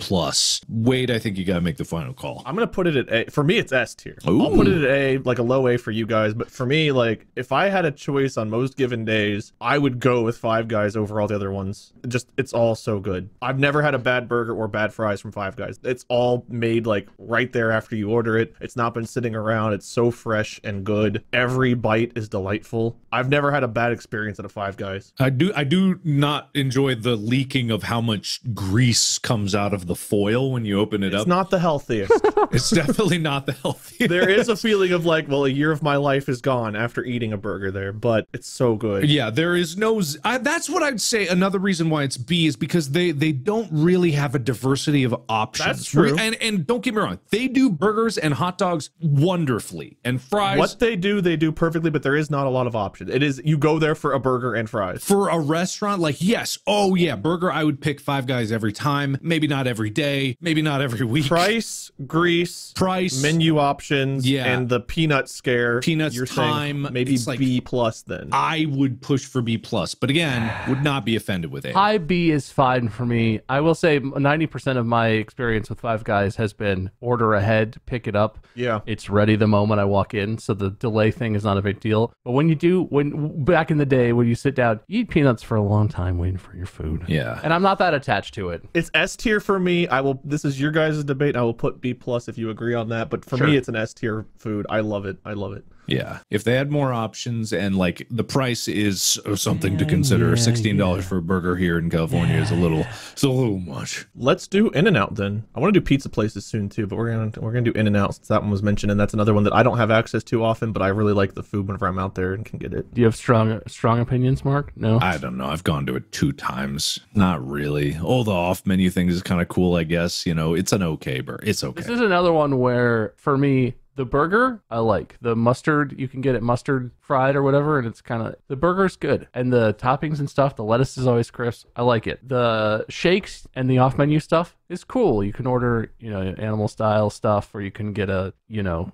Wade, I think you got to make the final call. I'm going to put it at A. For me, it's S tier. Ooh. I'll put it at A, like a low A for you guys. But for me, like, if I had a choice on most given days, I would go with Five Guys over all the other ones. It's all so good. I've never had a bad burger or bad fries from Five Guys. It's all made, like, right there after you order it. It's not been sitting around. It's so fresh and good. Every bite is delightful. I've never had a bad experience at a Five Guys. I do not enjoy the leaking of how much grease comes out of the foil when you open it up. It's not the healthiest. It's definitely not the healthiest. There is a feeling of like, well, a year of my life is gone after eating a burger there, but it's so good. Yeah, there is no... that's what I'd say. Another reason why it's B is because they don't really have a diversity of options. That's true. And don't get me wrong, they do burgers and hot dogs wonderfully, and fries. What they do perfectly, but there is not a lot of options. It is, you go there for a burger and fries. For a restaurant, like, yes, oh yeah, burger, I would pick Five Guys every time. Maybe not every day, maybe not every week. Price, grease, menu options, yeah, and the peanut scare. Peanuts, time, maybe like B+ then. I would push for B+, but again, would not be offended with A. High B is fine for me. I will say 90% of my experience with Five Guys has been order ahead, pick it up. Yeah. It's ready the moment I walk in, so the delay thing is not a big deal. But when back in the day, when you sit down, you eat peanuts for a long time waiting for your food. Yeah. And I'm not that attached to it. It's S tier for me. This is your guys' debate. I will put B+ if you agree on that. But for me, it's an S tier food. I love it. I love it. Yeah. If they had more options, and like the price is something to consider. $16 for a burger here in California is a little much. Let's do In-N-Out then. I want to do pizza places soon too, but we're gonna do In-N-Out since that one was mentioned, and that's another one that I don't have access to often, but I really like the food whenever I'm out there and can get it. Do you have strong opinions, Mark? No? I don't know. I've gone to it 2 times. Not really. All the off menu things is kind of cool, I guess. You know, it's an okay burger. It's okay. This is another one where, for me, the burger, I like. The mustard, you can get it mustard fried or whatever, and it's kind of... The burger's good. And the toppings and stuff, the lettuce is always crisp. I like it. The shakes and the off-menu stuff is cool. You can order, animal-style stuff, or you can get a,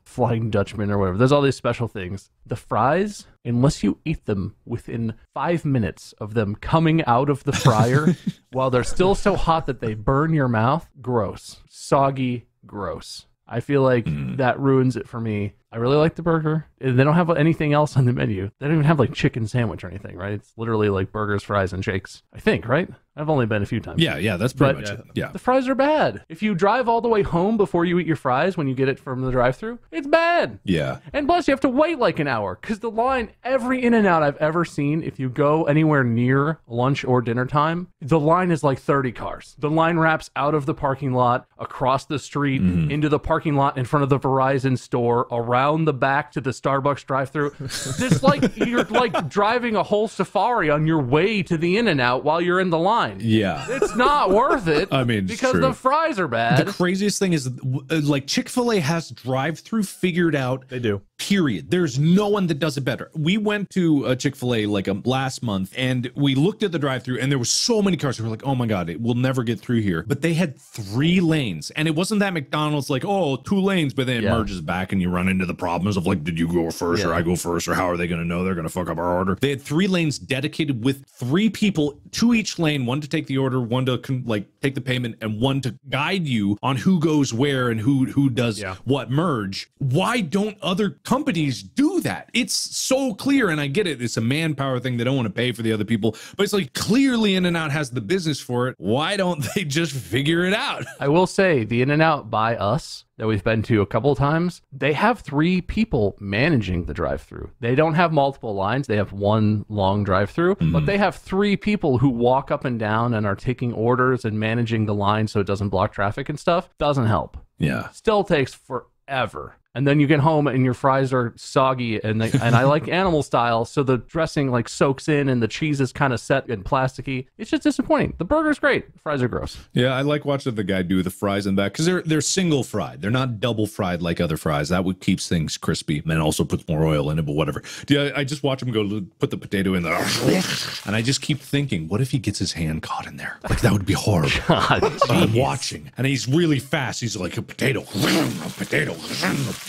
Flying Dutchman or whatever. There's all these special things. The fries, unless you eat them within 5 minutes of them coming out of the fryer, while they're still so hot that they burn your mouth, gross. Soggy, gross. I feel like that ruins it for me. I really like the burger. They don't have anything else on the menu. They don't even have like chicken sandwich or anything, right? It's literally like burgers, fries, and shakes. I think, right? I've only been a few times. Yeah, that's pretty much it. Yeah. The fries are bad. If you drive all the way home before you eat your fries when you get it from the drive-thru, it's bad. Yeah. And plus, you have to wait like an hour because the line, every In-N-Out I've ever seen, if you go anywhere near lunch or dinner time, the line is like 30 cars. The line wraps out of the parking lot, across the street, into the parking lot in front of the Verizon store, around the back to the Starbucks drive-thru. It's like you're like driving a whole safari on your way to the In-N-Out while you're in the line. Yeah. It's not worth it. I mean, because true. The fries are bad. The craziest thing is, like, Chick-Fil-A has drive-thru figured out. They do. Period. There's no one that does it better. We went to a Chick-fil-A like last month, and we looked at the drive-thru, and there were so many cars. We were like, oh my God, we'll never get through here. But they had 3 lanes, and it wasn't that McDonald's like, oh, 2 lanes, but then it merges back, and you run into the problems of like, did you go first or I go first, or how are they going to know they're going to fuck up our order? They had 3 lanes dedicated with 3 people, 2 each lane, 1 to take the order, 1 to take the payment, and 1 to guide you on who goes where and who does what merge. Why don't other companies do that? It's so clear, and I get it. It's a manpower thing. They don't want to pay for the other people, but it's like clearly In-N-Out has the business for it. Why don't they just figure it out? I will say the In-N-Out by us that we've been to a couple of times, they have 3 people managing the drive-thru. They don't have multiple lines. They have 1 long drive-thru, but they have 3 people who walk up and down and are taking orders and managing the line so it doesn't block traffic and stuff. Doesn't help. Yeah. Still takes forever. And then you get home and your fries are soggy, and I like animal style, so the dressing like soaks in and the cheese is kind of set and plasticky. It's just disappointing. The burger's great. The fries are gross. Yeah, I like watching the guy do the fries in that because they're single fried. They're not double fried like other fries. That would keeps things crispy and then also puts more oil in it, but whatever. Yeah, I just watch him go put the potato in there, and I just keep thinking, what if he gets his hand caught in there? Like, that would be horrible. God, I'm watching, and he's really fast. He's like, a potato, a potato.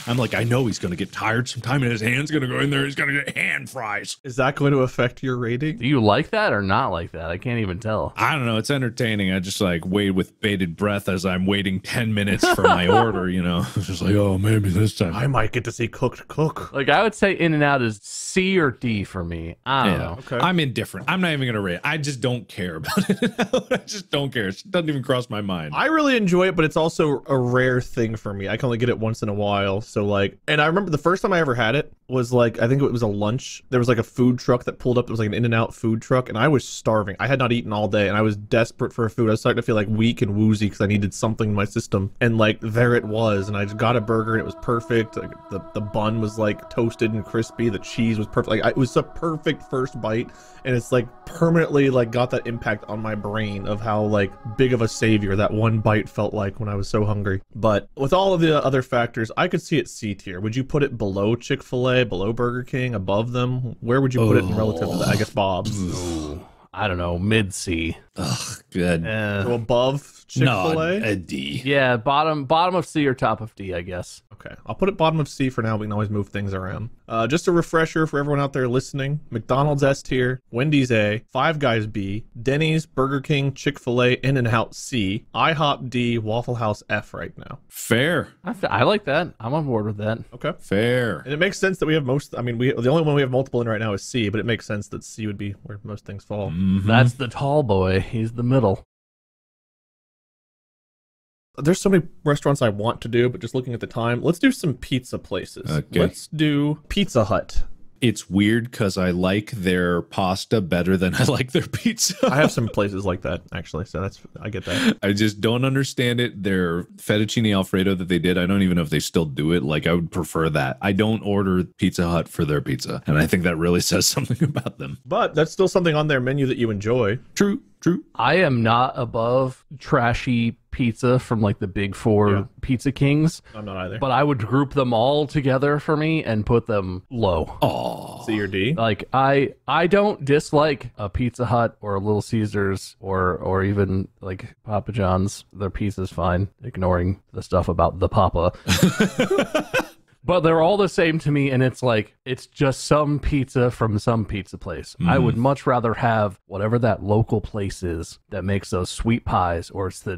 I'm like, I know he's going to get tired sometime, and his hand's going to go in there. He's going to get hand fries. Is that going to affect your rating? Do you like that or not like that? I can't even tell. I don't know. It's entertaining. I just like wait with bated breath as I'm waiting 10 minutes for my order, you know? It's just like, oh, maybe this time. I might get to see cooked cook. Like, I would say In-N-Out is C or D for me. I don't know. Okay. I'm indifferent. I'm not even going to rate it. I just don't care about it. I just don't care. It doesn't even cross my mind. I really enjoy it, but it's also a rare thing for me. I can only get it once in a while. So like, and I remember the first time I ever had it was like, I think it was a lunch. There was like a food truck that pulled up. It was like an In-N-Out food truck, and I was starving. I had not eaten all day, and I was desperate for food. I was starting to feel like weak and woozy because I needed something in my system. And like, there it was, and I just got a burger, and it was perfect. Like, the bun was like toasted and crispy. The cheese was perfect. Like, it was a perfect first bite, and it's like permanently like got that impact on my brain of how like big of a savior that one bite felt like when I was so hungry. But with all of the other factors, I could see it C tier. Would you put it below Chick-Fil-A, below Burger King, above them? Where would you put it in relative to that? I guess Bob's. I don't know, mid C. Ugh, good. So above Chick-Fil-A? No, a D. Yeah, bottom of C or top of D, I guess. Okay, I'll put it bottom of C for now. We can always move things around. Just a refresher for everyone out there listening. McDonald's S tier, Wendy's A, Five Guys B, Denny's, Burger King, Chick-fil-A, In-N-Out C, IHOP D, Waffle House F right now. Fair. I like that. I'm on board with that. Okay. Fair. And it makes sense that we have most, I mean, the only one we have multiple in right now is C, but it makes sense that C would be where most things fall. Mhm. That's the tall boy. He's the middle. There's so many restaurants I want to do, but just looking at the time, let's do some pizza places. Okay. Let's do Pizza Hut. It's weird because I like their pasta better than I like their pizza. I have some places like that, actually, so I get that. I just don't understand it. Their fettuccine Alfredo that they did, I don't even know if they still do it. Like, I would prefer that. I don't order Pizza Hut for their pizza, and I think that really says something about them. But that's still something on their menu that you enjoy. True. I am not above trashy pizza from like the big four pizza kings. I'm not either. But I would group them all together for me and put them low. Oh, C or D? Like, I don't dislike a Pizza Hut or a Little Caesars or even like Papa John's. Their pizza's fine, ignoring the stuff about the Papa. But they're all the same to me, and it's like, it's just some pizza from some pizza place. I would much rather have whatever that local place is that makes those sweet pies, or it's a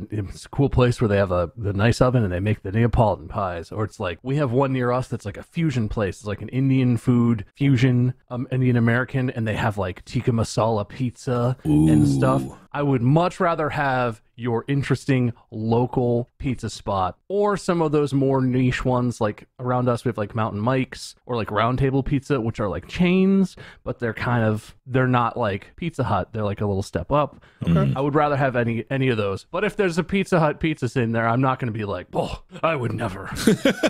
cool place where they have the nice oven and they make the Neapolitan pies, or it's like, we have one near us that's like a fusion place. It's like an Indian food fusion, Indian American, and they have like tikka masala pizza and stuff. I would much rather have your interesting local pizza spot or some of those more niche ones. Like around us, we have like Mountain Mike's or like Round Table Pizza, which are like chains, but they're not like Pizza Hut. They're like a little step up. Okay. I would rather have any of those. But if there's a Pizza Hut pizza in there, I'm not going to be like, oh, I would never.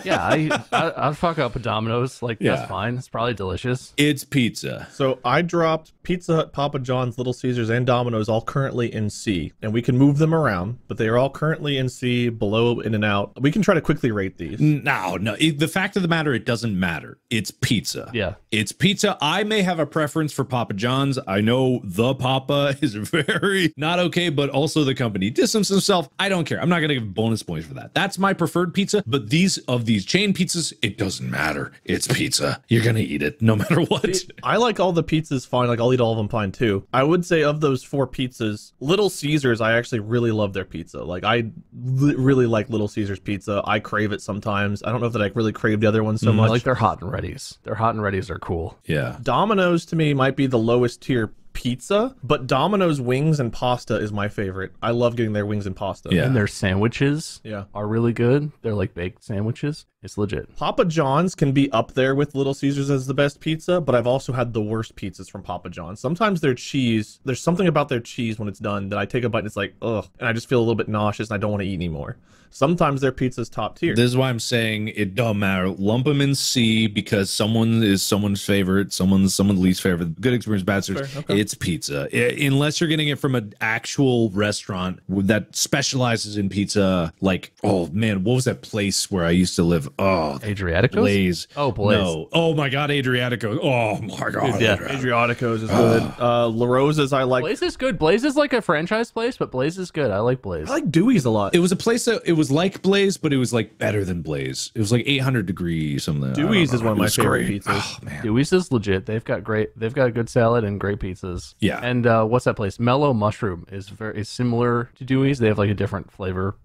Yeah, I'd fuck up a Domino's. Like, that's fine. It's probably delicious. It's pizza. So I dropped Pizza Hut, Papa John's, Little Caesars, and Domino's all currently in C, and we can move them around, but they are all currently in C, below In-N-Out. We can try to quickly rate these. No. The fact of the matter, it doesn't matter. It's pizza. Yeah. It's pizza. I may have a preference for Papa John's. I know the Papa is very not okay, but also the company distance himself. I don't care. I'm not going to give bonus points for that. That's my preferred pizza, but these chain pizzas, it doesn't matter. It's pizza. You're going to eat it no matter what. I like all the pizzas fine. Like, I'll eat all of them fine too. I would say of those four pizzas, Little Caesars, I actually really love their pizza. Like, I really like Little Caesars pizza. I crave it sometimes. I don't know if that I really crave the other one so much. I like their hot and readies. Their hot and readies are cool. Yeah. Domino's to me might be the lowest tier pizza, but Domino's wings and pasta is my favorite. I love getting their wings and pasta. Yeah. And their sandwiches Yeah. are really good. They're like baked sandwiches. It's legit. Papa John's can be up there with Little Caesars as the best pizza, but I've also had the worst pizzas from Papa John's. Sometimes their cheese, there's something about their cheese when it's done that I take a bite and it's like, ugh, and I just feel a little bit nauseous and I don't want to eat anymore. Sometimes their pizza's top tier. This is why I'm saying it don't matter. Lump them in C because someone is someone's favorite, someone's least favorite. Good experience, bad experience. Fair, okay. It's pizza. Unless you're getting it from an actual restaurant that specializes in pizza. Like, oh man, what was that place where I used to live? Oh, Adriatico's? Blaze. Oh, Blaze. No. Oh my God, Adriatico. Oh my God. Yeah. Adriatico's is good. La Rosa's I like. Blaze is good. Blaze is like a franchise place, but Blaze is good. I like Blaze. I like Dewey's a lot. It was a place that it was like Blaze, but it was like better than Blaze. It was like 800 degrees something. Dewey's is one of my was favorite great. pizzas. Oh man. Dewey's is legit. They've got a good salad and great pizzas. Yeah. And what's that place? Mellow Mushroom is similar to Dewey's. They have like a different flavor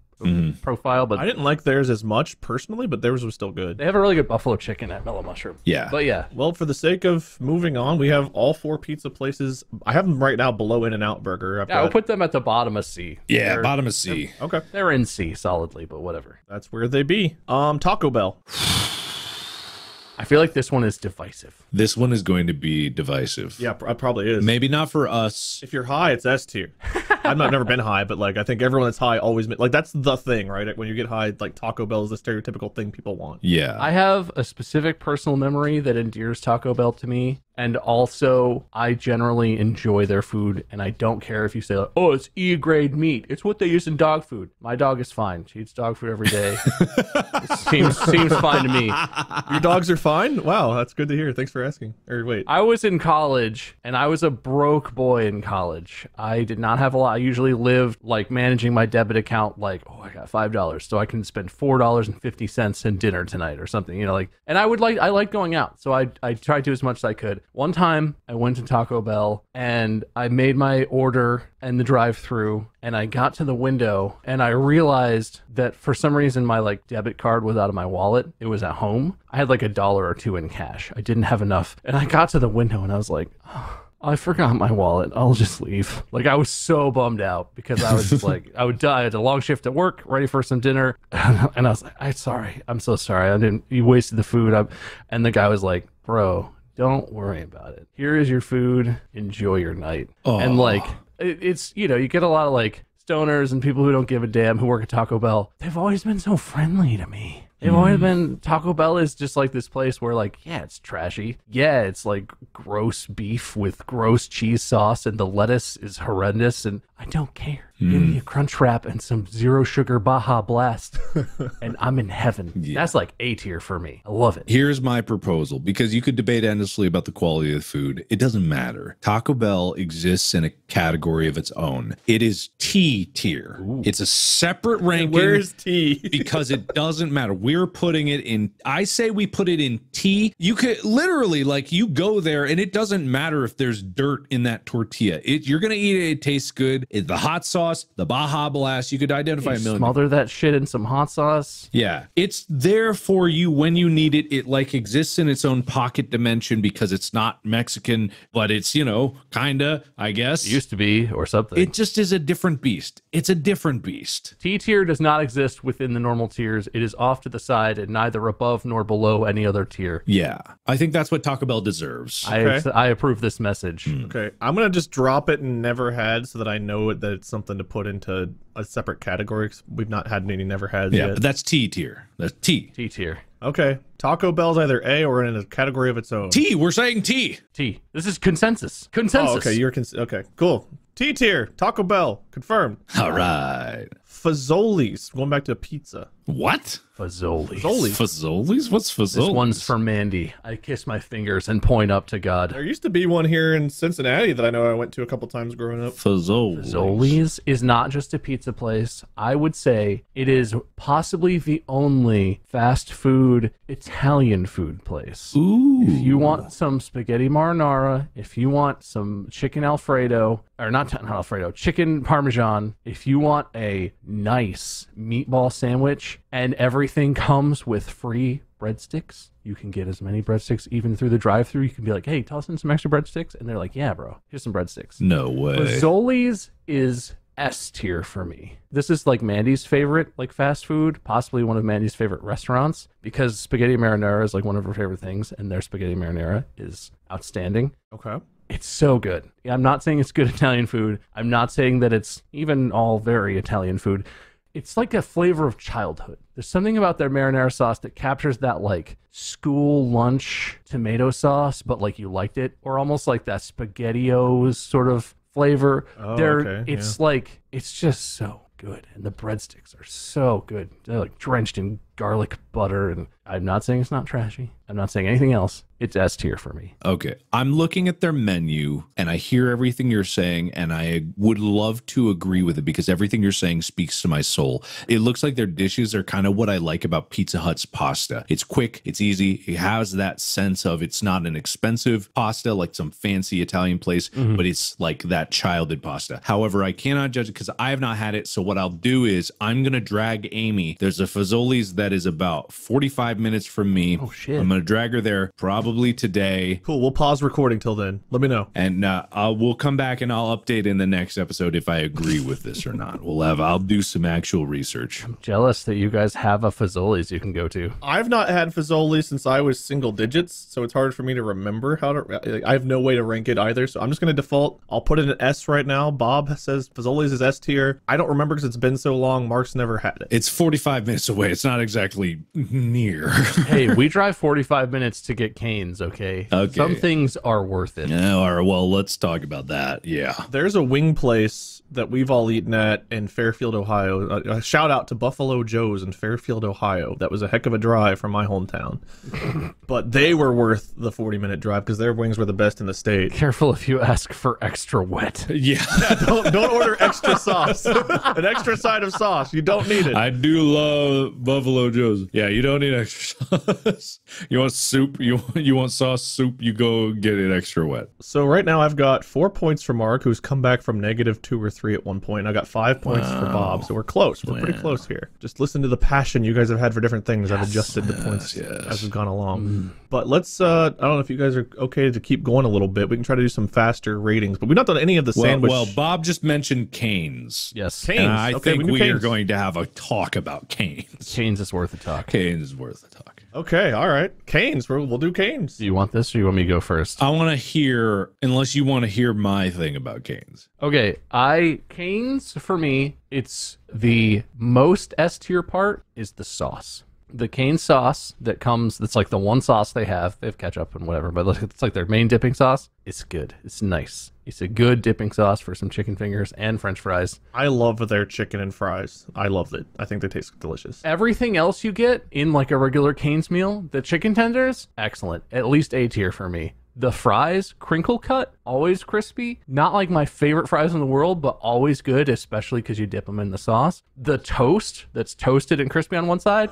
profile, but I didn't like theirs as much personally, but theirs was still good. they have a really good buffalo chicken at Mellow Mushroom. Yeah. But yeah, Well, for the sake of moving on, we have all 4 pizza places. I have them right now below In-N-Out Burger. I would put them at the bottom of C. Yeah, They're- bottom of C. Okay, They're in C solidly, but whatever. that's where they be. Taco Bell. I feel like this one is divisive. This one is going to be divisive. Yeah, probably is. Maybe not for us. If you're high, it's S tier. I've never been high, but like I think everyone that's high always like that's the thing, right? When you get high, like Taco Bell is the stereotypical thing people want. Yeah. I have a specific personal memory that endears Taco Bell to me. And also, I generally enjoy their food, and I don't care if you say, like, oh, it's E-grade meat. It's what they use in dog food. My dog is fine. She eats dog food every day. It seems fine to me. Your dogs are fine? Wow, that's good to hear. Thanks for asking. Or wait. I was in college, and I was a broke boy in college. I did not have a lot. I usually lived, like, managing my debit account, like, oh, I got $5, so I can spend $4.50 in dinner tonight or something, you know, like, and I like going out, so I tried to as much as I could. One time I went to Taco Bell and I made my order in the drive-thru, and I got to the window and I realized that for some reason my like debit card was out of my wallet. It was at home. I had like $1 or $2 in cash. I didn't have enough. And I got to the window and I was like, oh, I forgot my wallet. I'll just leave. Like, I was so bummed out because I was just like, I would die. I had a long shift at work, ready for some dinner. And I was like, I'm so sorry. You wasted the food. And the guy was like, bro, don't worry about it. Here is your food. Enjoy your night. Oh. And like, it's, you know, you get a lot of like stoners and people who don't give a damn who work at Taco Bell. They've always been so friendly to me. They've always been, Taco Bell is just like this place where like, yeah, it's trashy. Yeah, it's like gross beef with gross cheese sauce and the lettuce is horrendous and I don't care. Give me a crunch wrap and some zero sugar Baja Blast and I'm in heaven. Yeah. That's like A tier for me. I love it. Here's my proposal, because you could debate endlessly about the quality of the food. It doesn't matter. Taco Bell exists in a category of its own. It is T tier. It's a separate ranking. Where's T? Because it doesn't matter. We're putting it in, I say we put it in T. You could literally, like, you go there and it doesn't matter if there's dirt in that tortilla. You're going to eat it. It tastes good. The hot sauce, the Baja Blast, you could identify a million. Smother that shit in some hot sauce. Yeah, it's there for you when you need it. It like exists in its own pocket dimension because it's not Mexican, but it's, you know, kinda, I guess. It used to be or something. It just is a different beast. It's a different beast. T tier does not exist within the normal tiers. It is off to the side and neither above nor below any other tier. Yeah, I think that's what Taco Bell deserves. I approve this message. Okay, I'm gonna just drop it and never had so that I know that it's something to put into a separate category. 'Cause we've not had any never had Yeah, yet. but that's T tier. That's T. T tier. Okay, Taco Bell's either A or in a category of its own. T, we're saying T. T. This is consensus. Consensus. Oh, okay, okay, cool. T tier, Taco Bell, confirmed. All right. Fazoli's, going back to pizza. What? Fazoli. Fazoli's? What's Fazoli's? This one's for Mandy. I kiss my fingers and point up to God. There used to be one here in Cincinnati that I know I went to a couple times growing up. Fazoli's. Fazoli's is not just a pizza place. I would say it is possibly the only fast food Italian food place. Ooh. If you want some spaghetti marinara, if you want some chicken Alfredo, or not Alfredo, chicken Parmesan, if you want a nice meatball sandwich, and everything comes with free breadsticks. You can get as many breadsticks even through the drive-thru. You can be like, hey, toss in some extra breadsticks. And they're like, yeah, bro, here's some breadsticks. No way. Fazoli's is S tier for me. This is like Mandy's favorite, like fast food, possibly one of Mandy's favorite restaurants, because spaghetti marinara is like one of her favorite things, and their spaghetti marinara is outstanding. Okay. It's so good. I'm not saying it's good Italian food. I'm not saying that it's even all very Italian food. It's like a flavor of childhood. There's something about their marinara sauce that captures that like school lunch tomato sauce, but like you liked it, or almost like that SpaghettiOs sort of flavor. It's like, it's just so good. And the breadsticks are so good. They're like drenched in garlic butter. And I'm not saying it's not trashy. I'm not saying anything else. It's S tier for me. Okay. I'm looking at their menu and I hear everything you're saying, and I would love to agree with it because everything you're saying speaks to my soul. It looks like their dishes are kind of what I like about Pizza Hut's pasta. It's quick, it's easy, it has that sense of it's not an expensive pasta like some fancy Italian place, but it's like that childhood pasta. However, I cannot judge it because I have not had it. So what I'll do is I'm going to drag Amy. There's a Fazoli's that is about 45 minutes from me. Oh, shit. I'm going to drag her there probably today. Cool. We'll pause recording till then. Let me know. And we'll come back and I'll update in the next episode if I agree with this or not. I'll do some actual research. I'm jealous that you guys have a Fazoli's you can go to. I've not had Fazoli since I was single digits, so it's hard for me to remember how to. I have no way to rank it either, so I'm just going to default. I'll put it in S right now. Bob says Fazoli's is S tier. I don't remember because it's been so long. Mark's never had it. It's 45 minutes away. It's not exactly near. Hey, we drive 45 minutes to get Cane's, okay? Some things are worth it. Yeah, all right, well, let's talk about that. Yeah. There's a wing place that we've all eaten at in Fairfield, Ohio. A shout out to Buffalo Joe's in Fairfield, Ohio. That was a heck of a drive from my hometown. But they were worth the 40-minute drive because their wings were the best in the state. Careful if you ask for extra wet. Yeah. Don't order extra sauce. An extra side of sauce. You don't need it. I do love Buffalo Joe's. Yeah, you don't need extra sauce. You want soup? You want sauce soup? You go get it extra wet. So right now I've got 4 points for Mark, who's come back from -2 or 3 at one point. I got 5 points for Bob, so we're close. We're pretty close here. Just listen to the passion you guys have had for different things. I've adjusted the points as we've gone along. But let's, I don't know if you guys are okay to keep going a little bit. We can try to do some faster ratings, but we've not done any of the sandwich. Well, Bob just mentioned Cane's. Yes. Cane's. And I think we are Cane's. going to have a talk about Cane's. Cane's is worth a talk. Cane's is worth a talk. Okay, all right. Cane's. We'll do Cane's. Do you want this or you want me to go first? I want to hear, unless you want to hear my thing about Cane's. Okay, Cane's, for me, it's the most S tier part is the sauce. The Cane's sauce that comes, that's like the one sauce they have ketchup and whatever, but it's like their main dipping sauce. It's good. It's nice. It's a good dipping sauce for some chicken fingers and French fries. I love their chicken and fries. I love it. I think they taste delicious. Everything else you get in like a regular Cane's meal, the chicken tenders, excellent. At least A tier for me. The fries, crinkle cut, always crispy. Not like my favorite fries in the world, but always good, especially because you dip them in the sauce. The toast that's toasted and crispy on one side,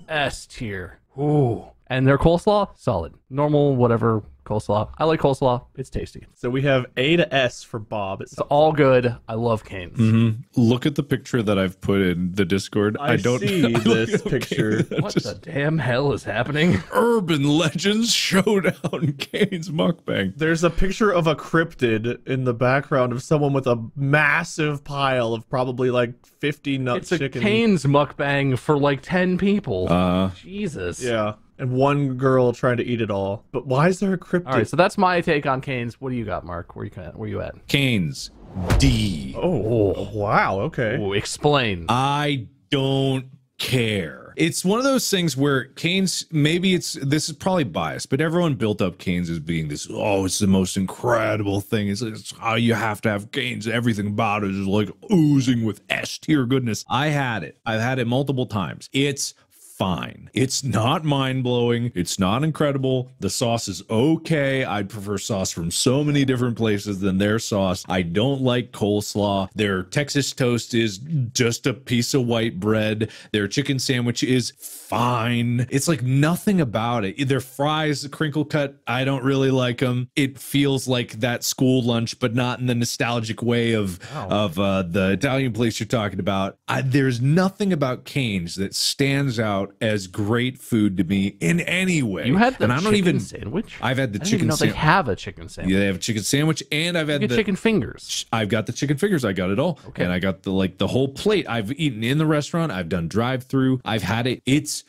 S tier. Ooh. And their coleslaw, solid. Normal, whatever coleslaw. I like coleslaw. It's tasty. So we have A to S for Bob. It's all good. I love Cane's. Look at the picture that I've put in the Discord. I don't see this picture. What the damn hell is happening? Urban Legends Showdown Cane's mukbang. There's a picture of a cryptid in the background of someone with a massive pile of probably like 50 nut It's a chicken. Cane's mukbang for like 10 people. Jesus. Yeah. And one girl trying to eat it all. But why is there a cryptid? All right, so that's my take on Cane's. What do you got, Mark? Where you at? Cane's D. Oh, wow. Okay. Ooh, explain. I don't care. It's one of those things where Cane's, this is probably biased, but everyone built up Cane's as being this, it's the most incredible thing. It's how you have to have Cane's. Everything about it is like oozing with S tier goodness. I had it. I've had it multiple times. It's fine. It's not mind-blowing. It's not incredible. The sauce is okay. I'd prefer sauce from so many different places than their sauce. I don't like coleslaw. Their Texas toast is just a piece of white bread. Their chicken sandwich is fine. It's like nothing about it. Their fries, crinkle cut, I don't really like them. It feels like that school lunch, but not in the nostalgic way of the Italian place you're talking about. There's nothing about Cane's that stands out as great food to me in any way. You had the and I don't even sandwich? I've had the I didn't chicken even know sandwich. they have a chicken sandwich. Yeah, they have a chicken sandwich, and I've had the chicken fingers. I've got the chicken fingers. I got it all. Okay. And I got the whole plate. I've eaten in the restaurant. I've done drive-through. I've had it. It's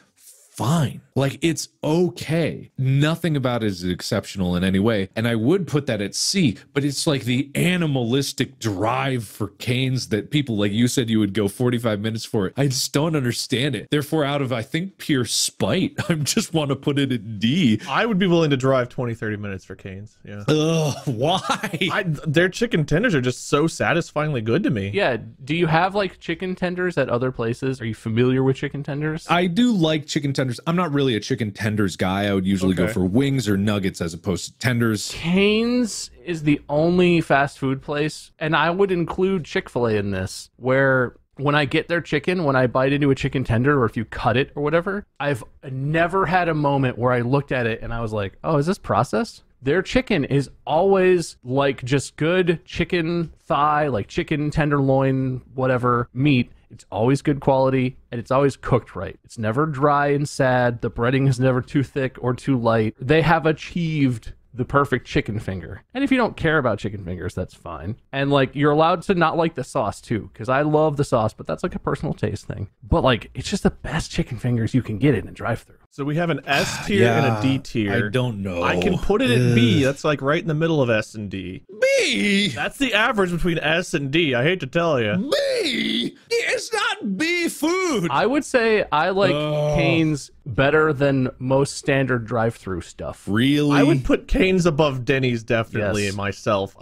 fine. Like, it's okay. Nothing about it is exceptional in any way. And I would put that at C, but it's like the animalistic drive for Cane's that people, like you said, you would go 45 minutes for it. I just don't understand it. Therefore, out of, I think, pure spite, I just want to put it at D. I would be willing to drive 20, 30 minutes for Cane's. Yeah. Ugh, why? Their chicken tenders are just so satisfyingly good to me. Yeah. Do you have like chicken tenders at other places? Are you familiar with chicken tenders? I do like chicken tenders. I'm not really a chicken tenders guy. I would usually go for wings or nuggets as opposed to tenders. Cane's is the only fast food place, and I would include Chick-Fil-A in this, where when I get their chicken, when I bite into a chicken tender, or if you cut it or whatever, I've never had a moment where I looked at it and I was like, oh, is this processed? Their chicken is always like just good chicken thigh, like chicken tenderloin, whatever meat. It's always good quality, and it's always cooked right. It's never dry and sad. The breading is never too thick or too light. They have achieved the perfect chicken finger. And if you don't care about chicken fingers, that's fine. And like, you're allowed to not like the sauce too, because I love the sauce, but that's like a personal taste thing. But like, it's just the best chicken fingers you can get in a drive-thru. So we have an S tier and a D tier. I don't know. I can put it at B. That's like right in the middle of S and D. B? That's the average between S and D. I hate to tell you. B? It's not B food. I would say I like Cane's better than most standard drive-thru stuff. Really? I would put Cane's above Denny's definitely Yes. myself.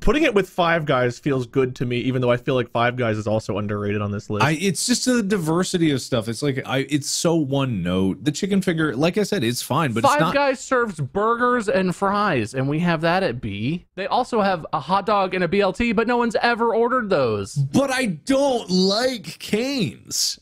Putting it with Five Guys feels good to me, even though I feel like Five Guys is also underrated on this list. It's just the diversity of stuff. It's like it's so one note. The chicken finger, like I said, it's fine, but it's Five not. Guys serves burgers and fries, and we have that at B. They also have a hot dog and a BLT, but no one's ever ordered those. But I don't like Cane's.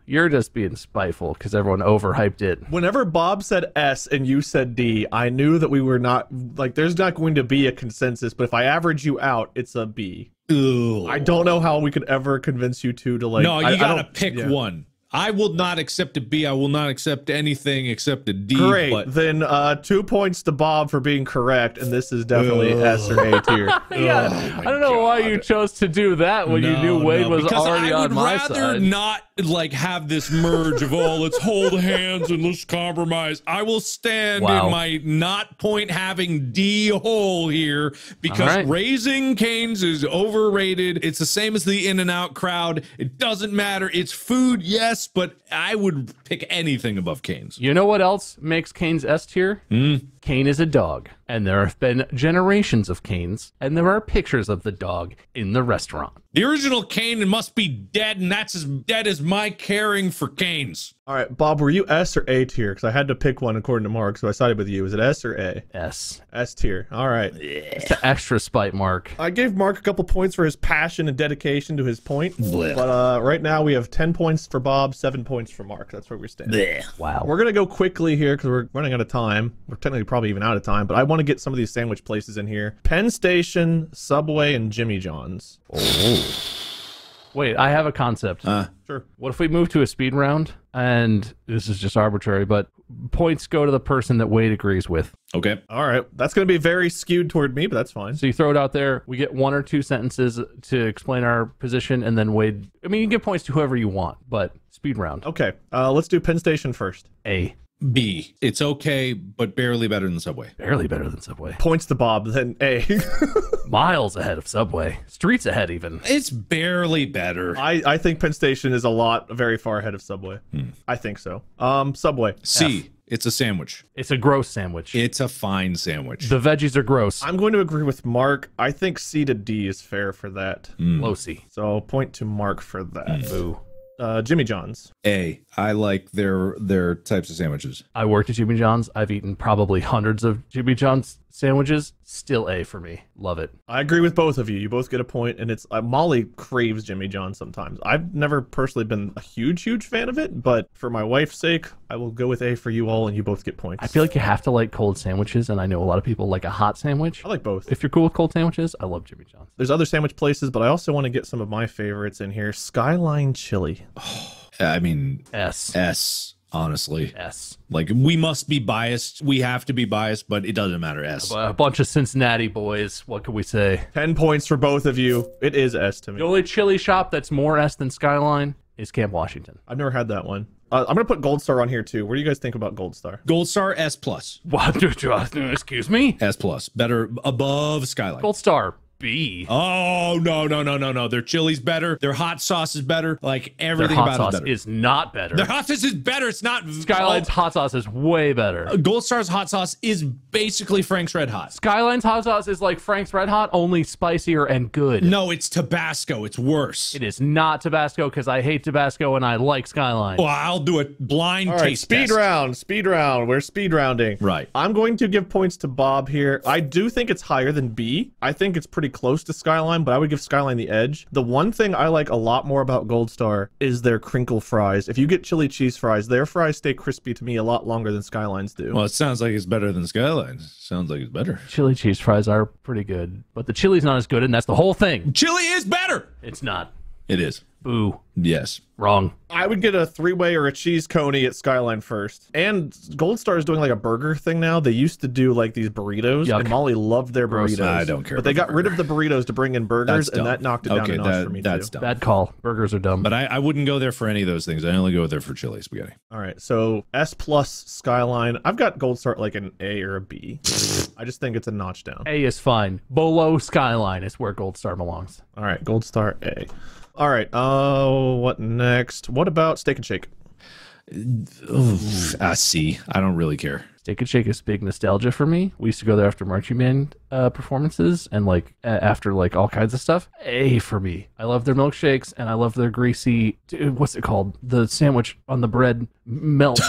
You're just being spiteful because everyone overhyped it. Whenever Bob said S and you said D, I knew that we were not, like, there's not going to be a consensus, but if I average you out, it's a B. Ugh. I don't know how we could ever convince you two to, like... No, I you gotta don't- pick yeah. one. I will not accept a B. I will not accept anything except a D. Great. But Then 2 points to Bob for being correct, and this is definitely S or A tier. Yeah, I don't know why you chose to do that when you knew Wade was because already I on would my rather side. not like have this merge of let's hold hands and let's compromise. I will stand Wow. in my not point having D hole here because All right. Raising Cane's is overrated. It's the same as the In-N-Out crowd. It doesn't matter. It's food, yes, but I would pick anything above Cane's. You know what else makes Cane's S tier? Cane is a dog, and there have been generations of Canes, and there are pictures of the dog in the restaurant. The original Cane must be dead, and that's as dead as my caring for Cane's. All right, Bob, were you S or A tier? Because I had to pick one according to Mark, so I sided with you. Is it S or A? S. S tier. All right. It's an extra spite mark. I gave Mark a couple points for his passion and dedication to his point. Blech. But right now we have 10 points for Bob, 7 points for Mark. That's where we stand. Wow. We're going to go quickly here because we're running out of time. We're technically probably even out of time, but I want to get some of these sandwich places in here. Penn Station, Subway, and Jimmy John's. Wait, I have a concept. Sure. What if we move to a speed round? And this is just arbitrary, but points go to the person that Wade agrees with. Okay. All right. That's going to be very skewed toward me, but that's fine. So you throw it out there. We get 1 or 2 sentences to explain our position, and then Wade. I mean, you can give points to whoever you want, but speed round. Okay. Let's do Penn Station first. A. B. It's okay, but barely better than Subway. Barely better than Subway. Points to Bob, then A. Miles ahead of Subway. Streets ahead, even. It's barely better. I think Penn Station is very far ahead of Subway. I think so. Subway. C. It's a sandwich. It's a gross sandwich. It's a fine sandwich. The veggies are gross. I'm going to agree with Mark. I think C to D is fair for that. Low C. So point to Mark for that. Boo. Jimmy John's. A. I like their types of sandwiches. I worked at Jimmy John's. I've eaten probably hundreds of Jimmy John's sandwiches. Still A for me. Love it. I agree with both of you. You both get a point, and it's Molly craves Jimmy John's sometimes. I've never personally been a huge fan of it, but for my wife's sake, I will go with A for you all, and you both get points. I feel like you have to like cold sandwiches, and I know a lot of people like a hot sandwich. I like both. If you're cool with cold sandwiches, I love Jimmy John's. There's other sandwich places, but I also want to get some of my favorites in here. Skyline Chili. I mean, S. Honestly. S. Like, we must be biased. We have to be biased, but it doesn't matter. S. A bunch of Cincinnati boys. What can we say? 10 points for both of you. It is S to me. The only chili shop that's more S than Skyline is Camp Washington. I've never had that one. I'm going to put Gold Star on here, too. What do you guys think about Gold Star? Gold Star, S+. What? Excuse me? S+. Better above Skyline. Gold Star. B. Oh, no. Their chili's better. Their hot sauce is better. Like, Their everything hot about sauce it's better. is not better. Their hot sauce is better. It's not. Skyline's hot sauce is way better. Gold Star's hot sauce is basically Frank's Red Hot. Skyline's hot sauce is like Frank's Red Hot, only spicier and good. No, it's Tabasco. It's worse. It is not Tabasco because I hate Tabasco and I like Skyline. Well, I'll do a blind All right, taste speed test. round. We're speed rounding. Right. I'm going to give points to Bob here. I do think it's higher than B. I think it's pretty close to Skyline, but I would give Skyline the edge. The one thing I like a lot more about Gold Star is their crinkle fries. If you get chili cheese fries, their fries stay crispy to me a lot longer than Skyline's do. Well, it sounds like it's better than Skyline's. Sounds like it's better. Chili cheese fries are pretty good, but the chili's not as good, and that's the whole thing. Chili is better. It's not. It is. Boo. Yes. Wrong. I would get a 3-way or a cheese coney at Skyline first. And Gold Star is doing like a burger thing now. They used to do like these burritos, Yuck. and Molly loved their burritos. I don't care But they about got rid of the burritos to bring in burgers, That's and dumb. that knocked it down a notch for me That's too. dumb. Bad call. Burgers are dumb. But I wouldn't go there for any of those things. I only go there for chili spaghetti. All right, so S+ Skyline. I've got Gold Star at like an A or a B. I just think it's a notch down. A is fine. Below Skyline is where Gold Star belongs. All right, Gold Star A. All right, what next? What about Steak and Shake? C. I don't really care. Steak and Shake is big nostalgia for me. We used to go there after marching band performances and like after like all kinds of stuff. A for me. I love their milkshakes and I love their greasy, what's it called? The sandwich on the bread melt.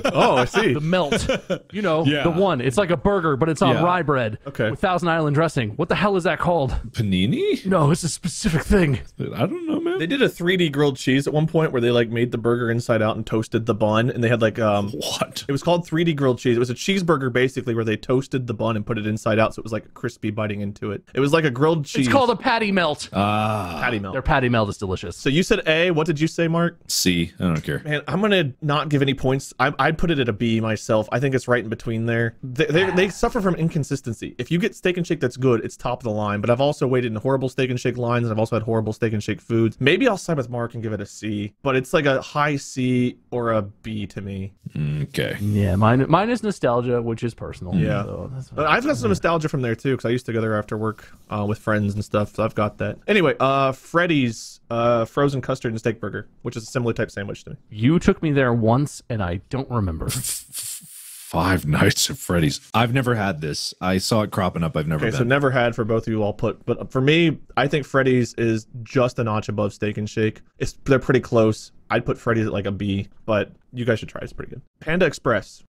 Oh, I see. The melt. You know, Yeah. the one. It's like a burger, but it's on Yeah. rye bread. Okay. With Thousand Island dressing. What the hell is that called? Panini? No, it's a specific thing. I don't know, man. They did a 3D grilled cheese at one point where they like made the burger inside out and toasted the bun, and they had like What? it was called 3D grilled cheese. It was a cheeseburger basically where they toasted the bun and put it inside out, so it was like crispy biting into it. It was like a grilled cheese. It's called a patty melt. patty melt. Their patty melt is delicious. So you said A. What did you say, Mark? C. I don't care. Man, I'm gonna not give any points. I'd put it at a B myself. I think it's right in between there. They suffer from inconsistency. If you get Steak and Shake that's good, it's top of the line. But I've also waited in horrible Steak and Shake lines, and I've also had horrible Steak and Shake foods. Maybe I'll side with Mark and give it a C. But it's like a high C or a B to me. Okay. Yeah, mine is nostalgia, which is personal. Yeah. So that's But I've got some nostalgia from there too, because I used to go there after work with friends and stuff. So I've got that. Anyway, Freddy's frozen custard and steak burger, which is a similar type sandwich to me. You took me there once, and I don't remember. Five Nights at Freddy's. I've never had this. I saw it cropping up. I've never Okay, been. so never had for both of you all put, but for me, I think Freddy's is just a notch above Steak and Shake. They're pretty close. I'd put Freddy's at like a B, but you guys should try it. It's pretty good. Panda Express.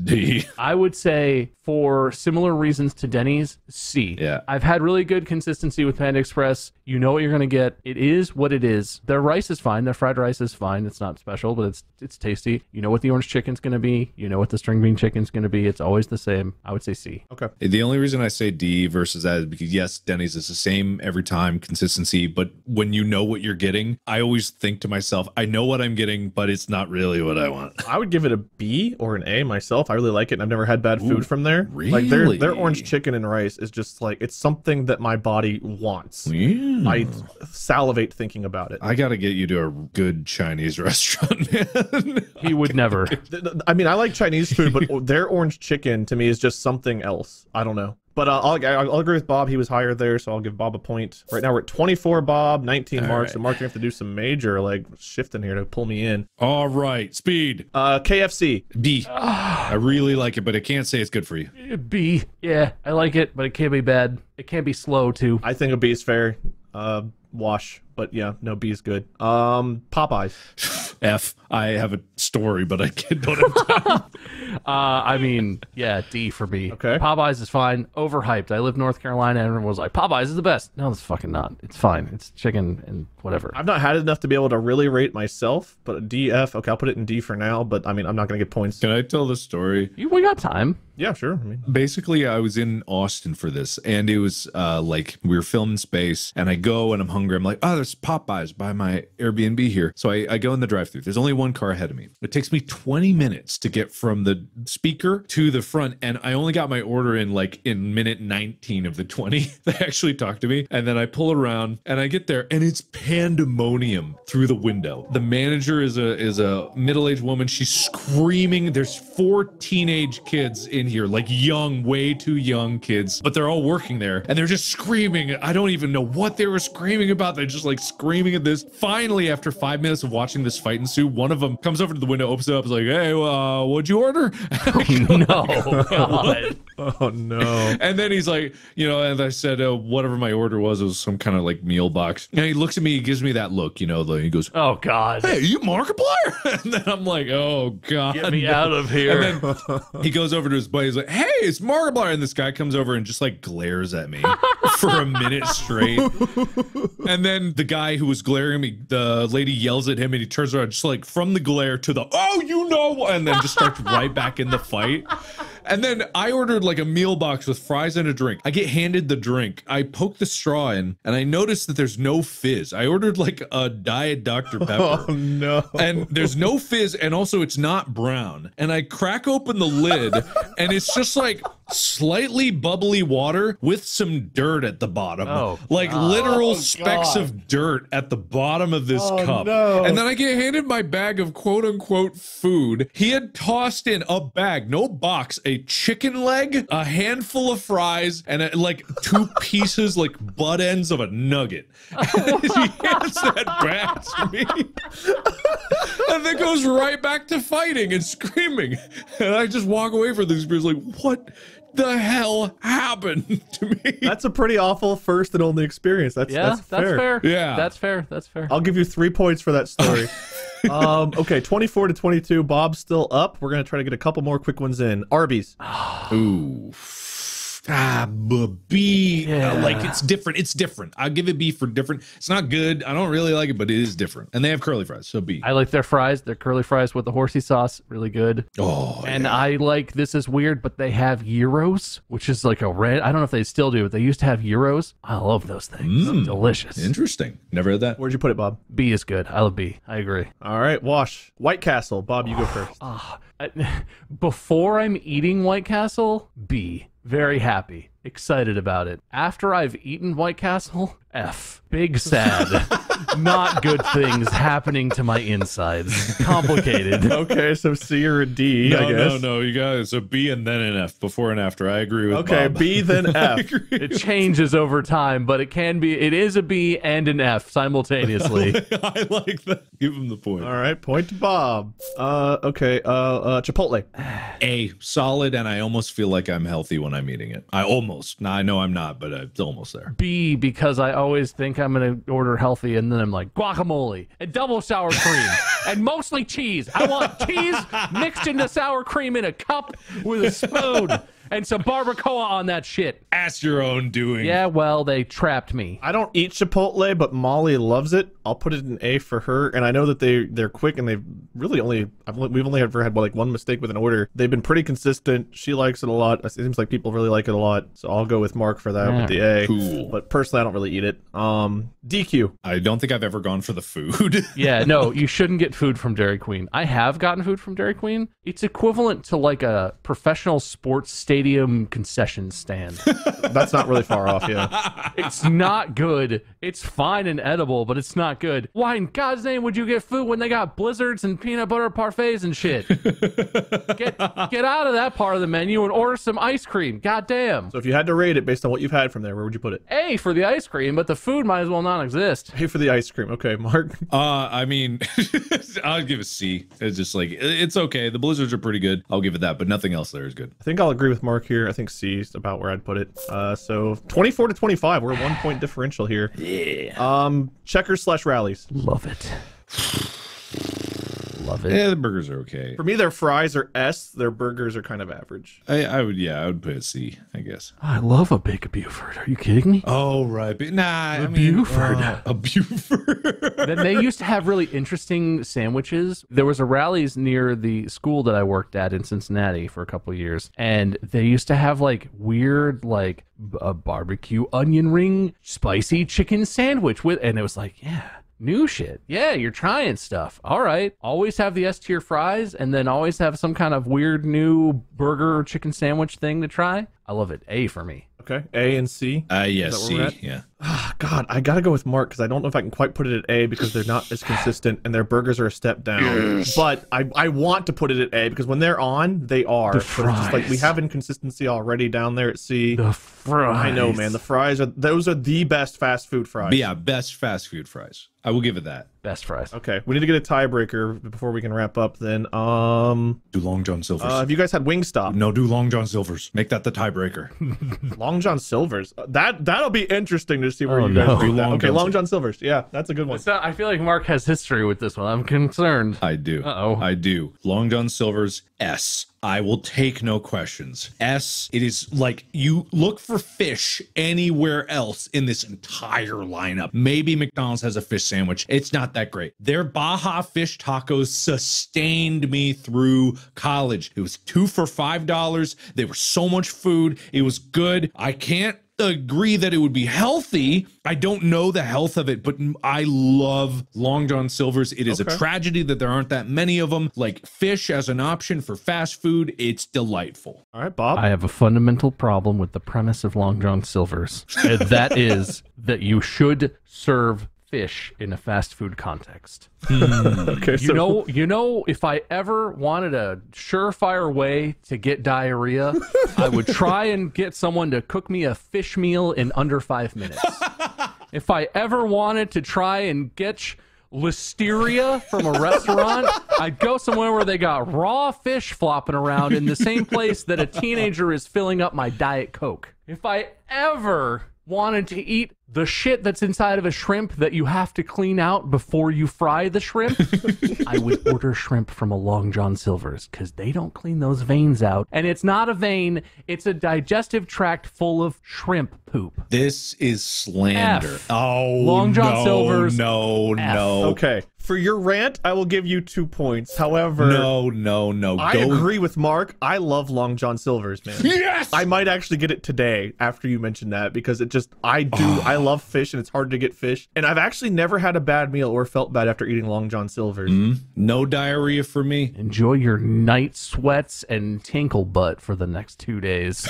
D. I would say, for similar reasons to Denny's, C. Yeah. I've had really good consistency with Panda Express. You know what you're going to get. It is what it is. Their rice is fine. Their fried rice is fine. It's not special, but it's tasty. You know what the orange chicken's going to be. You know what the string bean chicken's going to be. It's always the same. I would say C. Okay. The only reason I say D versus that is because, yes, Denny's is the same every time, consistency. But when you know what you're getting, I always think to myself, I know what I'm getting, but it's not really what I want. I would give it a B or an A myself. I really like it, and I've never had bad food from there. Like really? their orange chicken and rice is just like, it's something that my body wants. Yeah. I salivate thinking about it. I got to get you to a good Chinese restaurant, man. He would never. I mean, I like Chinese food, but their orange chicken to me is just something else. I don't know. But I'll agree with Bob. He was higher there, so I'll give Bob a point. Right now we're at 24, Bob, 19 All Mark. right. So Mark, you have to do some major like shifting here to pull me in. All right, speed. KFC. B. I really like it, but I can't say it's good for you. B. Yeah, I like it, but it can't be bad. It can't be slow, too. I think a B is fair. Wash. But yeah, no, B is good. Popeyes. F. I have a story, but I don't have time. I mean, yeah, D for B. Okay. Popeyes is fine. Overhyped. I live in North Carolina, and everyone was like, Popeyes is the best. No, it's fucking not. It's fine. It's chicken and whatever. I've not had enough to be able to really rate myself, but D, F. Okay, I'll put it in D for now, but I mean, I'm not going to get points. Can I tell the story? We got time. Yeah, sure. I mean, basically, I was in Austin for this, and it was like we were filming Space, and I go and I'm hungry. I'm like, oh, there's Popeyes by my Airbnb here. So I go in the drive-thru. There's only one car ahead of me. It takes me 20 minutes to get from the speaker to the front, and I only got my order in like in minute 19 of the 20. They actually talked to me, and then I pull around, and I get there, and it's pandemonium through the window. The manager is a middle-aged woman. She's screaming. There's 4 teenage kids in here, like young, way too young kids, but they're all working there, and they're just screaming. I don't even know what they were screaming about. They're just like screaming at this. Finally, after 5 minutes of watching this fight ensue, one of them comes over to the window, opens it up, is like, hey, what'd you order? No, God. oh no. And then he's like, you know, and I said, whatever my order was, it was some kind of like meal box. And he looks at me, he gives me that look, you know, he goes, Oh, God. hey, are you Markiplier? And then I'm like, oh, God. Get me out of here. And then he goes over to his buddy, he's like, hey, it's Markiplier. And this guy comes over and just like glares at me for a minute straight. And then the guy who was glaring at me, the lady yells at him, and he turns around just like from the glare to the, oh, you know, and then just starts right back in the fight. And then I ordered like a meal box with fries and a drink. I get handed the drink. I poke the straw in, and I notice that there's no fizz. I ordered like a Diet Dr. Pepper. Oh no. And there's no fizz, and also it's not brown. And I crack open the lid, and it's just like slightly bubbly water with some dirt at the bottom. Oh, like literal specks of dirt at the bottom of this cup. No. And then I get handed my bag of quote unquote food. He had tossed in a bag, no box, a chicken leg, a handful of fries, and like 2 pieces, like butt ends of a nugget. And he hands that back to me. And then goes right back to fighting and screaming. And I just walk away from this experience like, what the hell happened to me? That's a pretty awful first and only experience. That's fair. Yeah. That's fair. That's fair. I'll give you 3 points for that story. Okay, 24 to 22. Bob's still up. We're gonna try to get a couple more quick ones in. Arby's. Ooh. B. Yeah. Like it's different. It's different. I'll give it B for different. It's not good. I don't really like it, but it is different. And they have curly fries, so B. I like their fries. Their curly fries with the horsey sauce, really good. Oh, And yeah. I like, this is weird, but they have gyros, which is like a red. I don't know if they still do, but they used to have gyros. I love those things. Delicious. Interesting. Never had that. Where'd you put it, Bob? B is good. I love B. I agree. All right, Wash. White Castle. Bob, you go first. Before I'm eating White Castle, B. Very happy. Excited about it. After I've eaten White Castle, F. Big sad. Not good things happening to my insides. Complicated. Okay, so C or a D, I guess. No. You got it. So B and then an F. Before and after. I agree with Okay, Bob. B then I F. agree. It changes over time, but it is a B and an F simultaneously. I like that. Give him the point. All right, point to Bob. Okay, Chipotle. A. Solid, and I almost feel like I'm healthy when I'm eating it. I almost. Now, I know I'm not, but it's almost there. B, because I always think I'm going to order healthy, and then I'm like, guacamole and double sour cream and mostly cheese. I want cheese mixed into sour cream in a cup with a spoon and some barbacoa on that shit. Ask your own doing. Yeah, well, they trapped me. I don't eat Chipotle, but Molly loves it. I'll put it in A for her, and I know that they're quick, and they've really we've only ever had like one mistake with an order. They've been pretty consistent. She likes it a lot. It seems like people really like it a lot, so I'll go with Mark for that with the A. Cool. But personally, I don't really eat it. DQ. I don't think I've ever gone for the food. Yeah, no, you shouldn't get food from Dairy Queen. I have gotten food from Dairy Queen. It's equivalent to like a professional sports stadium concession stand. That's not really far off, yeah. It's not good. It's fine and edible, but it's not good. Why in God's name would you get food when they got blizzards and peanut butter parfaits and shit? Get out of that part of the menu and order some ice cream. God damn. So if you had to rate it based on what you've had from there, where would you put it? A for the ice cream, but the food might as well not exist. A for the ice cream. Okay, Mark. I mean, I'll give a C. It's just like, it's okay. The blizzards are pretty good. I'll give it that, but nothing else there is good. I think I'll agree with Mark here. I think C is about where I'd put it. So 24 to 25. We're a 1 point differential here. Yeah. Checkers / Rallies. Love it. Love it. Yeah, the burgers are okay. For me, their fries are S. Their burgers are kind of average. I would put it C, I guess. I love a Big Buford. Are you kidding me? Oh, right. But nah, A Buford. A Buford. Then they used to have really interesting sandwiches. There was a Rallies near the school that I worked at in Cincinnati for a couple of years, and they used to have like weird, like a barbecue onion ring, spicy chicken sandwich with, and it was like, yeah. New shit. Yeah, you're trying stuff. All right. Always have the S tier fries and then always have some kind of weird new burger or chicken sandwich thing to try. I love it. A for me. Okay, A and C. Yes, C, yeah. God, I gotta go with Mark because I don't know if I can quite put it at A because they're not as consistent and their burgers are a step down. Yes. But I want to put it at A because when they're on, they are. The fries. It's just like we have inconsistency already down there at C. The fries. I know, man. The fries those are the best fast food fries. But yeah, best fast food fries. I will give it that. Best fries. Okay, we need to get a tiebreaker before we can wrap up. Then, do Long John Silver's. Have you guys had Wingstop? No, do Long John Silver's. Make that the tiebreaker. Long John Silver's. That'll be interesting to see where you guys do that. Okay, Long John Silver's. Yeah, that's a good one. I feel like Mark has history with this one. I'm concerned. I do. Uh-oh. I do. Long John Silver's, S. I will take no questions. S, it is like you look for fish anywhere else in this entire lineup. Maybe McDonald's has a fish sandwich. It's not that great. Their Baja fish tacos sustained me through college. It was 2 for $5. They were so much food. It was good. I can't agree that it would be healthy. I don't know the health of it, but I love Long John Silver's. It is a tragedy that there aren't that many of them. Like fish as an option for fast food, it's delightful. All right, Bob. I have a fundamental problem with the premise of Long John Silver's. And that is that you should serve fish in a fast food context. Okay, you know, if I ever wanted a surefire way to get diarrhea, I would try and get someone to cook me a fish meal in under 5 minutes. If I ever wanted to try and get listeria from a restaurant, I'd go somewhere where they got raw fish flopping around in the same place that a teenager is filling up my Diet Coke. If I ever wanted to eat the shit that's inside of a shrimp that you have to clean out before you fry the shrimp, I would order shrimp from a Long John Silver's because they don't clean those veins out. And it's not a vein, it's a digestive tract full of shrimp poop. This is slander. F. Oh, Long John Silver's. No. Okay. For your rant, I will give you 2 points. However, no. I agree with Mark. I love Long John Silver's, man. Yes! I might actually get it today after you mentioned that because it just, I love fish and it's hard to get fish. And I've actually never had a bad meal or felt bad after eating Long John Silver's. No diarrhea for me. Enjoy your night sweats and tinkle butt for the next 2 days.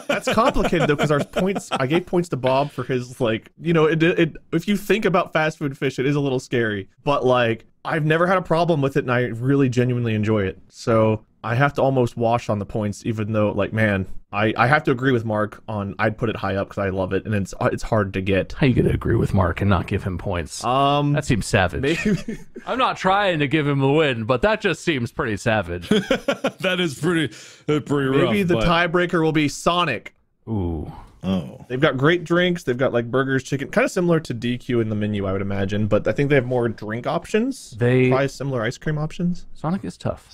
That's complicated though because I gave points to Bob for his like, you know, if you think about fast food fish, it is a little scary. But like, I've never had a problem with it and I really genuinely enjoy it. So I have to almost wash on the points, even though like, man, I have to agree with Mark on I'd put it high up because I love it and it's hard to get. How you gonna agree with Mark and not give him points? That seems savage. Maybe. I'm not trying to give him the win, but that just seems pretty savage. That is pretty rough. Maybe the tiebreaker will be Sonic. Ooh. Oh. They've got great drinks. They've got like burgers, chicken, kind of similar to DQ in the menu, I would imagine, but I think they have more drink options. Probably similar ice cream options. Sonic is tough.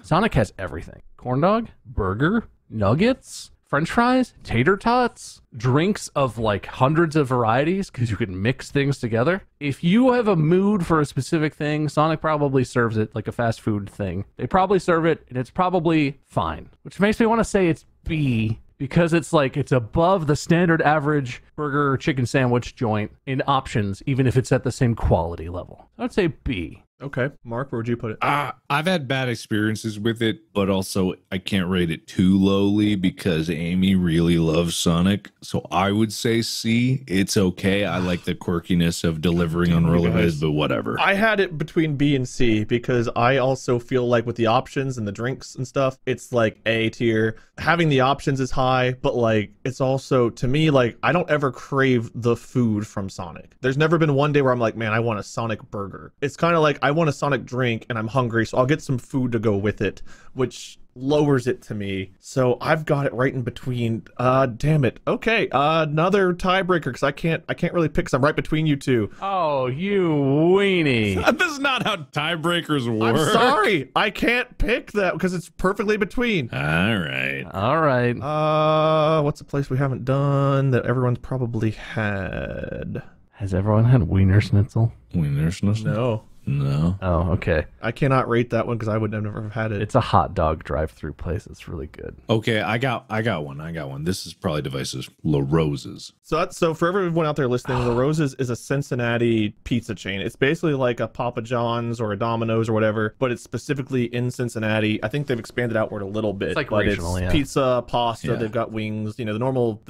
Sonic has everything. Corn dog, burger, nuggets, French fries, tater tots, drinks of like hundreds of varieties because you can mix things together. If you have a mood for a specific thing, Sonic probably serves it like a fast food thing. They probably serve it and it's probably fine, which makes me want to say it's B because it's like it's above the standard average burger or chicken sandwich joint in options, even if it's at the same quality level. I'd say B. Okay, Mark, where would you put it? I've had bad experiences with it, but also I can't rate it too lowly because Amy really loves Sonic. So I would say C. It's okay. I like the quirkiness of delivering on roller-heads, but whatever. I had it between B and C because I also feel like with the options and the drinks and stuff, it's like A tier. Having the options is high, but like it's also, to me, like I don't ever crave the food from Sonic. There's never been one day where I'm like, man, I want a Sonic burger. It's kind of like I want a Sonic drink and I'm hungry, so I'll get some food to go with it, which lowers it to me. So I've got it right in between. Damn it. Okay, another tiebreaker because I can't really pick, because I'm right between you two. Oh, you weenie. This is not how tiebreakers work. I'm sorry, I can't pick that because it's perfectly between. All right. All right. What's a place we haven't done that everyone's probably had? Has everyone had Wiener Schnitzel? Wiener Schnitzel? No. Oh, okay. I cannot rate that one because I would never have had it. It's a hot dog drive-through place. It's really good. Okay, I got one. This is probably Device's La Rosa's. So for everyone out there listening, La Rosa's is a Cincinnati pizza chain. It's basically like a Papa John's or a Domino's or whatever, but it's specifically in Cincinnati. I think they've expanded outward a little bit. It's like but regional, it's yeah. Pizza, pasta. Yeah. They've got wings. You know, the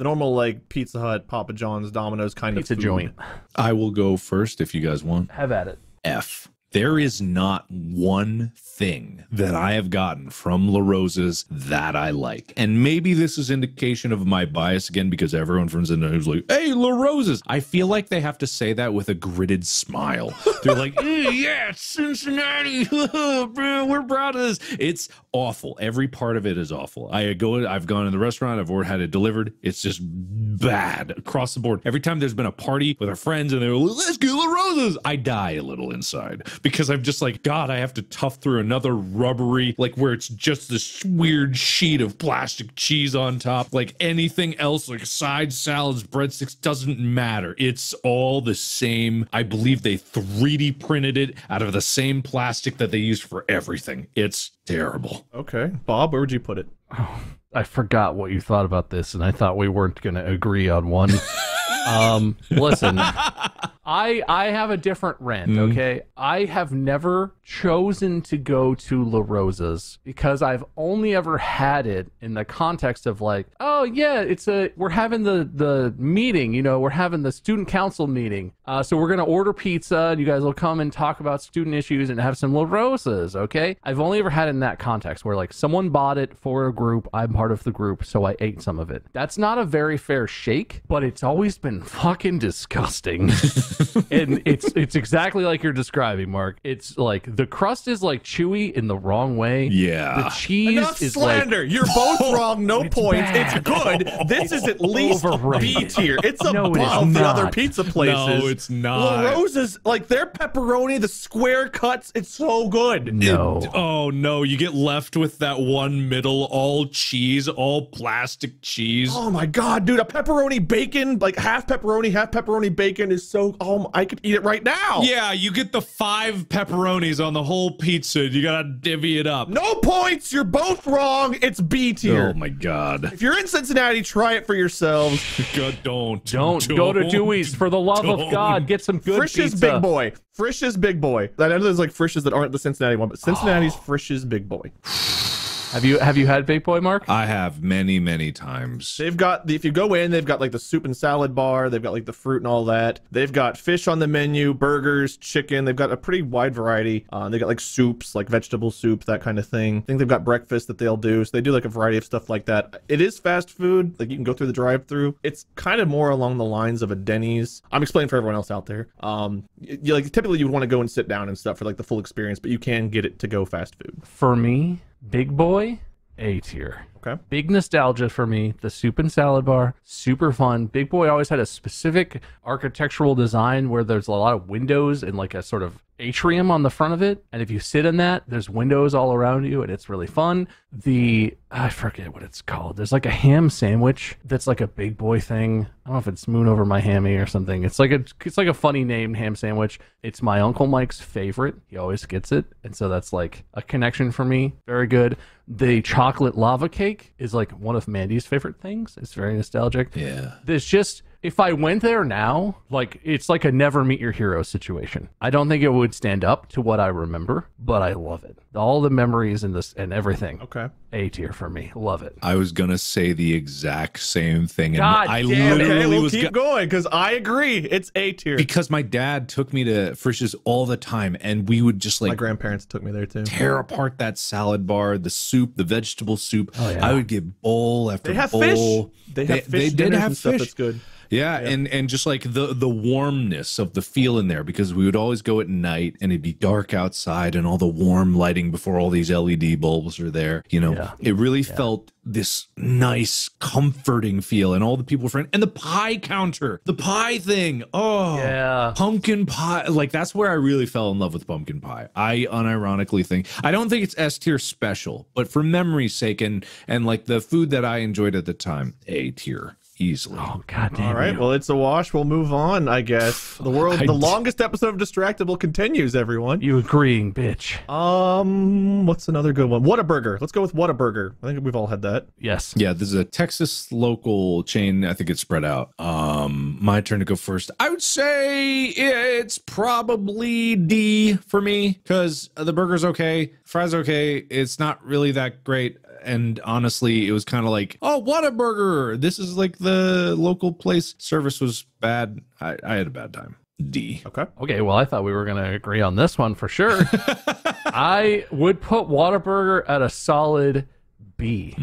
normal like Pizza Hut, Papa John's, Domino's kind Pizza of food. joint. I will go first if you guys want. Have at it. F. There is not one thing that I have gotten from La Rosa's that I like. And maybe this is indication of my bias again, because everyone from Cincinnati is like, hey, La Rosa's. I feel like they have to say that with a gritted smile. They're like, yeah, Cincinnati. We're proud of this. It's awful. Every part of it is awful. I've gone to the restaurant. I've had it delivered. It's just bad across the board. Every time there's been a party with our friends and they're like, let's get La Rosa's, I die a little inside. Because I'm just like, God, I have to tough through another rubbery, like where it's just this weird sheet of plastic cheese on top. Like anything else, like side salads, breadsticks, doesn't matter. It's all the same. I believe they 3D printed it out of the same plastic that they use for everything. It's terrible. Okay, Bob, where would you put it? Oh, I forgot what you thought about this, and I thought we weren't going to agree on one. Listen, I have a different rant, okay? I have never chosen to go to La Rosa's because I've only ever had it in the context of like, oh yeah, we're having the meeting, you know, we're having the student council meeting. So we're going to order pizza and you guys will come and talk about student issues and have some La Rosa's, okay? I've only ever had it in that context where like someone bought it for a group, I'm part of the group, so I ate some of it. That's not a very fair shake, but it's always been fucking disgusting. And it's exactly like you're describing, Mark. It's like the crust is like chewy in the wrong way. Yeah. The cheese Enough is slander. like, You're both wrong. No points. bad. It's good. This is at least Overrated. B tier. It's No, it is above the other not. pizza places. No, it's not. La Rosa's, like their pepperoni, the square cuts, it's so good. no. Oh no, you get left with that one middle, all cheese, all plastic cheese. Oh my god, dude, a pepperoni bacon, like half pepperoni bacon is so, I could eat it right now. Yeah, you get the 5 pepperonis on the whole pizza. You gotta divvy it up. No points. You're both wrong. It's B tier. Oh my god. If you're in Cincinnati, try it for yourselves. God, don't Go to Dewey's for the love of God. Get some good Frisch's pizza. Big Boy. Frisch's Big Boy. I know there's like Frisch's that aren't the Cincinnati one, but Cincinnati's Frisch's Big Boy. Have you had Big Boy, Mark? I have many times. They've got if you go in, they've got like the soup and salad bar. They've got like the fruit and all that. They've got fish on the menu, burgers, chicken. They've got a pretty wide variety. They got like soups, like vegetable soup, that kind of thing. I think they've got breakfast that they'll do. So they do like a variety of stuff like that. It is fast food. Like you can go through the drive-through. It's kind of more along the lines of a Denny's. I'm explaining for everyone else out there. You like typically you would want to go and sit down and stuff for like the full experience, but you can get it to go fast food. For me, Big Boy, A tier. Okay. Big nostalgia for me. The soup and salad bar, super fun. Big Boy always had a specific architectural design where there's a lot of windows and like a sort of atrium on the front of it. And if you sit in that, there's windows all around you and it's really fun. I forget what it's called. There's like a ham sandwich that's like a Big Boy thing. I don't know if it's Moon Over My Hammy or something. It's like a funny named ham sandwich. It's my Uncle Mike's favorite. He always gets it. And so that's like a connection for me. Very good. The chocolate lava cake is like one of Mandy's favorite things. It's very nostalgic. Yeah. There's just, if I went there now, like it's like a never meet your hero situation. I don't think it would stand up to what I remember, but I love it. All the memories and this and everything. Okay. A tier for me. Love it. I was gonna say the exact same thing, and God I damn it. literally Okay, we'll was keep going because I agree. It's A tier. because my dad took me to Frisch's all the time, and we would just My like grandparents took me there too. tear apart that salad bar, the soup, the vegetable soup. Oh, yeah. I would get bowl after They have bowl. fish. They have fish They did dinners have and stuff fish. that's good. Yeah, and just like the warmness of the feel in there, because we would always go at night and it'd be dark outside and all the warm lighting before all these LED bulbs are there. You know, it really felt this nice, comforting feel, and all the people were friendly. And the pie counter, the pie thing. Oh, yeah, pumpkin pie. Like, that's where I really fell in love with pumpkin pie. I unironically think, I don't think it's S tier special, but for memory's sake and like the food that I enjoyed at the time, A tier. Easily. Oh, goddamn. All right, well, it's a wash. We'll move on, I guess. The longest episode of Distractable continues, everyone. You agreeing, bitch. What's another good one? Whataburger. Let's go with Whataburger. I think we've all had that. Yes. Yeah, this is a Texas local chain. I think it's spread out. My turn to go first. I would say it's probably D for me, because the burger's okay, fries okay. It's not really that great. And honestly, it was kind of like, oh, Whataburger. This is like the local place. Service was bad. I had a bad time. D. Okay, well, I thought we were going to agree on this one for sure. I would put Whataburger at a solid B.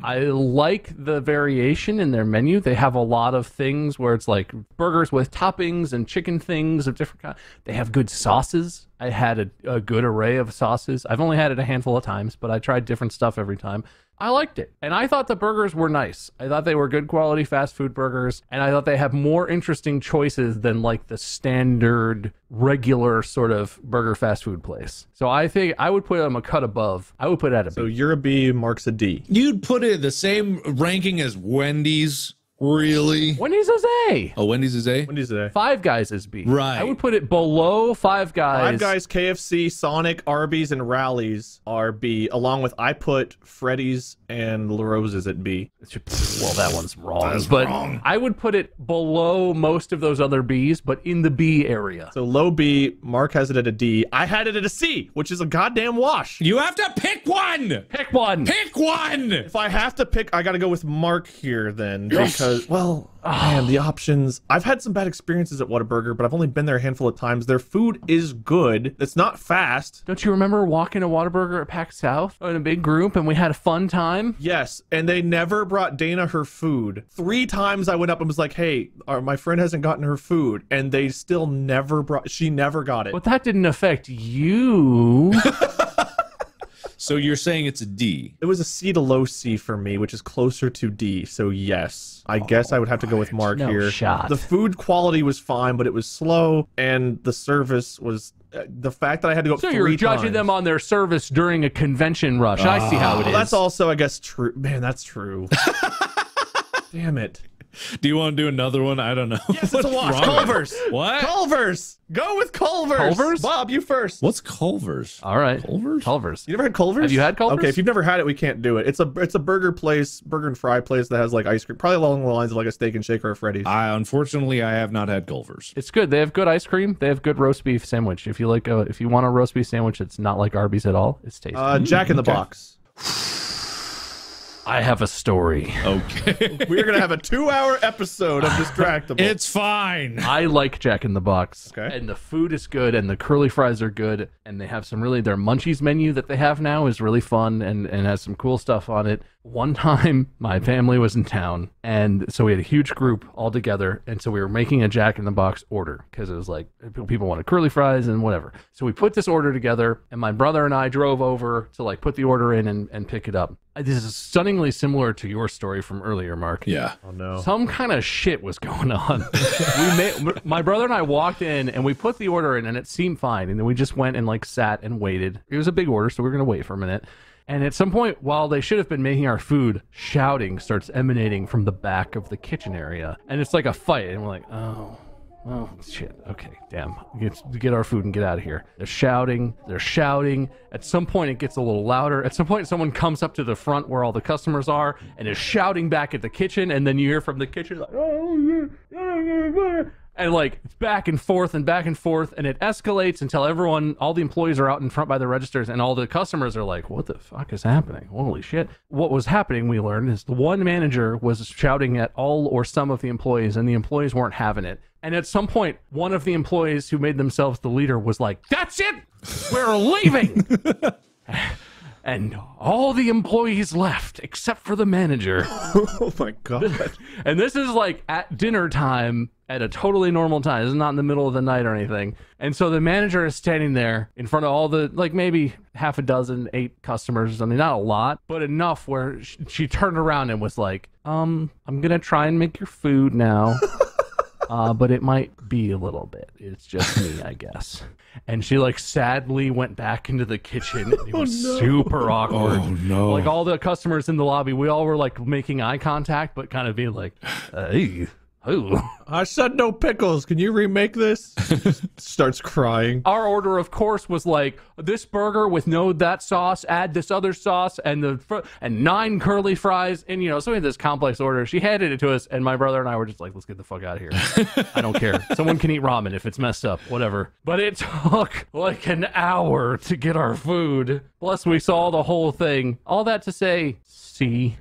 I like the variation in their menu. They have a lot of things where it's like burgers with toppings and chicken things of different kinds. They have good sauces. I had a good array of sauces. I've only had it a handful of times, but I tried different stuff every time. I liked it. And I thought the burgers were nice. I thought they were good quality fast food burgers. And I thought they have more interesting choices than like the standard, regular sort of burger fast food place. So I think I would put them a cut above. I would put it at a B. So you're a B, Mark's a D. You'd put it the same ranking as Wendy's? Really? Wendy's is A. Oh, Wendy's is A? Wendy's is A. Five Guys is B. Right. I would put it below Five Guys. Five Guys, KFC, Sonic, Arby's, and Rallies are B, along with I put Freddy's and La Rosa's at B. Well, that one's wrong. That's but wrong. I would put it below most of those other B's, but in the B area. So low B, Mark has it at a D. I had it at a C, which is a goddamn wash. You have to pick one! Pick one! Pick one! If I have to pick, I gotta go with Mark here then, because, well, man, the options. I've had some bad experiences at Whataburger, but I've only been there a handful of times. Their food is good. It's not fast. Don't you remember walking to Whataburger at PAX South in a big group and we had a fun time? Yes, and they never brought Dana her food. 3 times I went up and was like, hey, my friend hasn't gotten her food, and they still never she never got it. But that didn't affect you. So you're saying it's a D? It was a C to low C for me, which is closer to D, so yes. I guess I would have to go with Mark No here. shot. The food quality was fine, but it was slow, and the service was... the fact that I had to go up 3 So times. you're judging them on their service during a convention rush. I see how it is. That's also, I guess, true. Man, that's true. Damn it. Do you want to do another one? I don't know. Yes, it's a wash. Culver's. What? Culver's. Go with Culver's. Culver's? Bob, you first. What's Culver's? All right. Culver's? Culver's. You never had Culver's? Have you had Culver's? Okay, if you've never had it, we can't do it. It's a burger place, burger and fry place that has like ice cream, probably along the lines of like a Steak and Shake or a Freddy's. Unfortunately, I have not had Culver's. It's good. They have good ice cream. They have good roast beef sandwich. If you like, if you want a roast beef sandwich, it's not like Arby's at all. It's tasty. Jack in the Box. I have a story. Okay. We're gonna have a 2-hour episode of Distractable. It's fine. I like Jack in the Box. Okay. And the food is good, and the curly fries are good, and they have some really, their munchies menu that they have now is really fun and has some cool stuff on it. One time, my family was in town, and so we had a huge group all together, and so we were making a Jack in the Box order, because it was like, people wanted curly fries and whatever. So we put this order together, and my brother and I drove over to like put the order in and pick it up. This is stunningly similar to your story from earlier, Mark. Yeah. Oh no. Some kind of shit was going on. My brother and I walked in and we put the order in and it seemed fine. And then we just went and like sat and waited. It was a big order, so we were going to wait for a minute. And at some point, while they should have been making our food, shouting starts emanating from the back of the kitchen area. And it's like a fight. And we're like, oh shit. Okay, damn. Get our food and get out of here. They're shouting. At some point, it gets a little louder. At some point, someone comes up to the front where all the customers are and is shouting back at the kitchen. And then you hear from the kitchen, like, and like it's back and forth, and it escalates until all the employees are out in front by the registers, and all the customers are like, what the fuck is happening? Holy shit. What was happening, we learned, is the one manager was shouting at all or some of the employees, and the employees weren't having it. And at some point, one of the employees who made themselves the leader was like, that's it! We're leaving! and all the employees left except for the manager. Oh my God. And this is like at dinner time at a totally normal time. This is not in the middle of the night or anything. And so the manager is standing there in front of all the, like maybe half a dozen, 8 customers or something. Not a lot, but enough where she turned around and was like, I'm going to try and make your food now. But it might be a little bit. It's just me, I guess. And she like sadly went back into the kitchen. It was super awkward. Oh no. Like all the customers in the lobby, we all were like making eye contact, but kind of being like, hey. Ooh. I said no pickles. Can you remake this? Starts crying. Our order, of course, was like this burger with no that sauce, add this other sauce, and 9 curly fries, and so we had this complex order. She handed it to us, and my brother and I were just like, "Let's get the fuck out of here." I don't care. Someone can eat ramen if it's messed up, whatever. But it took like an hour to get our food. Plus, we saw the whole thing. All that to say, see.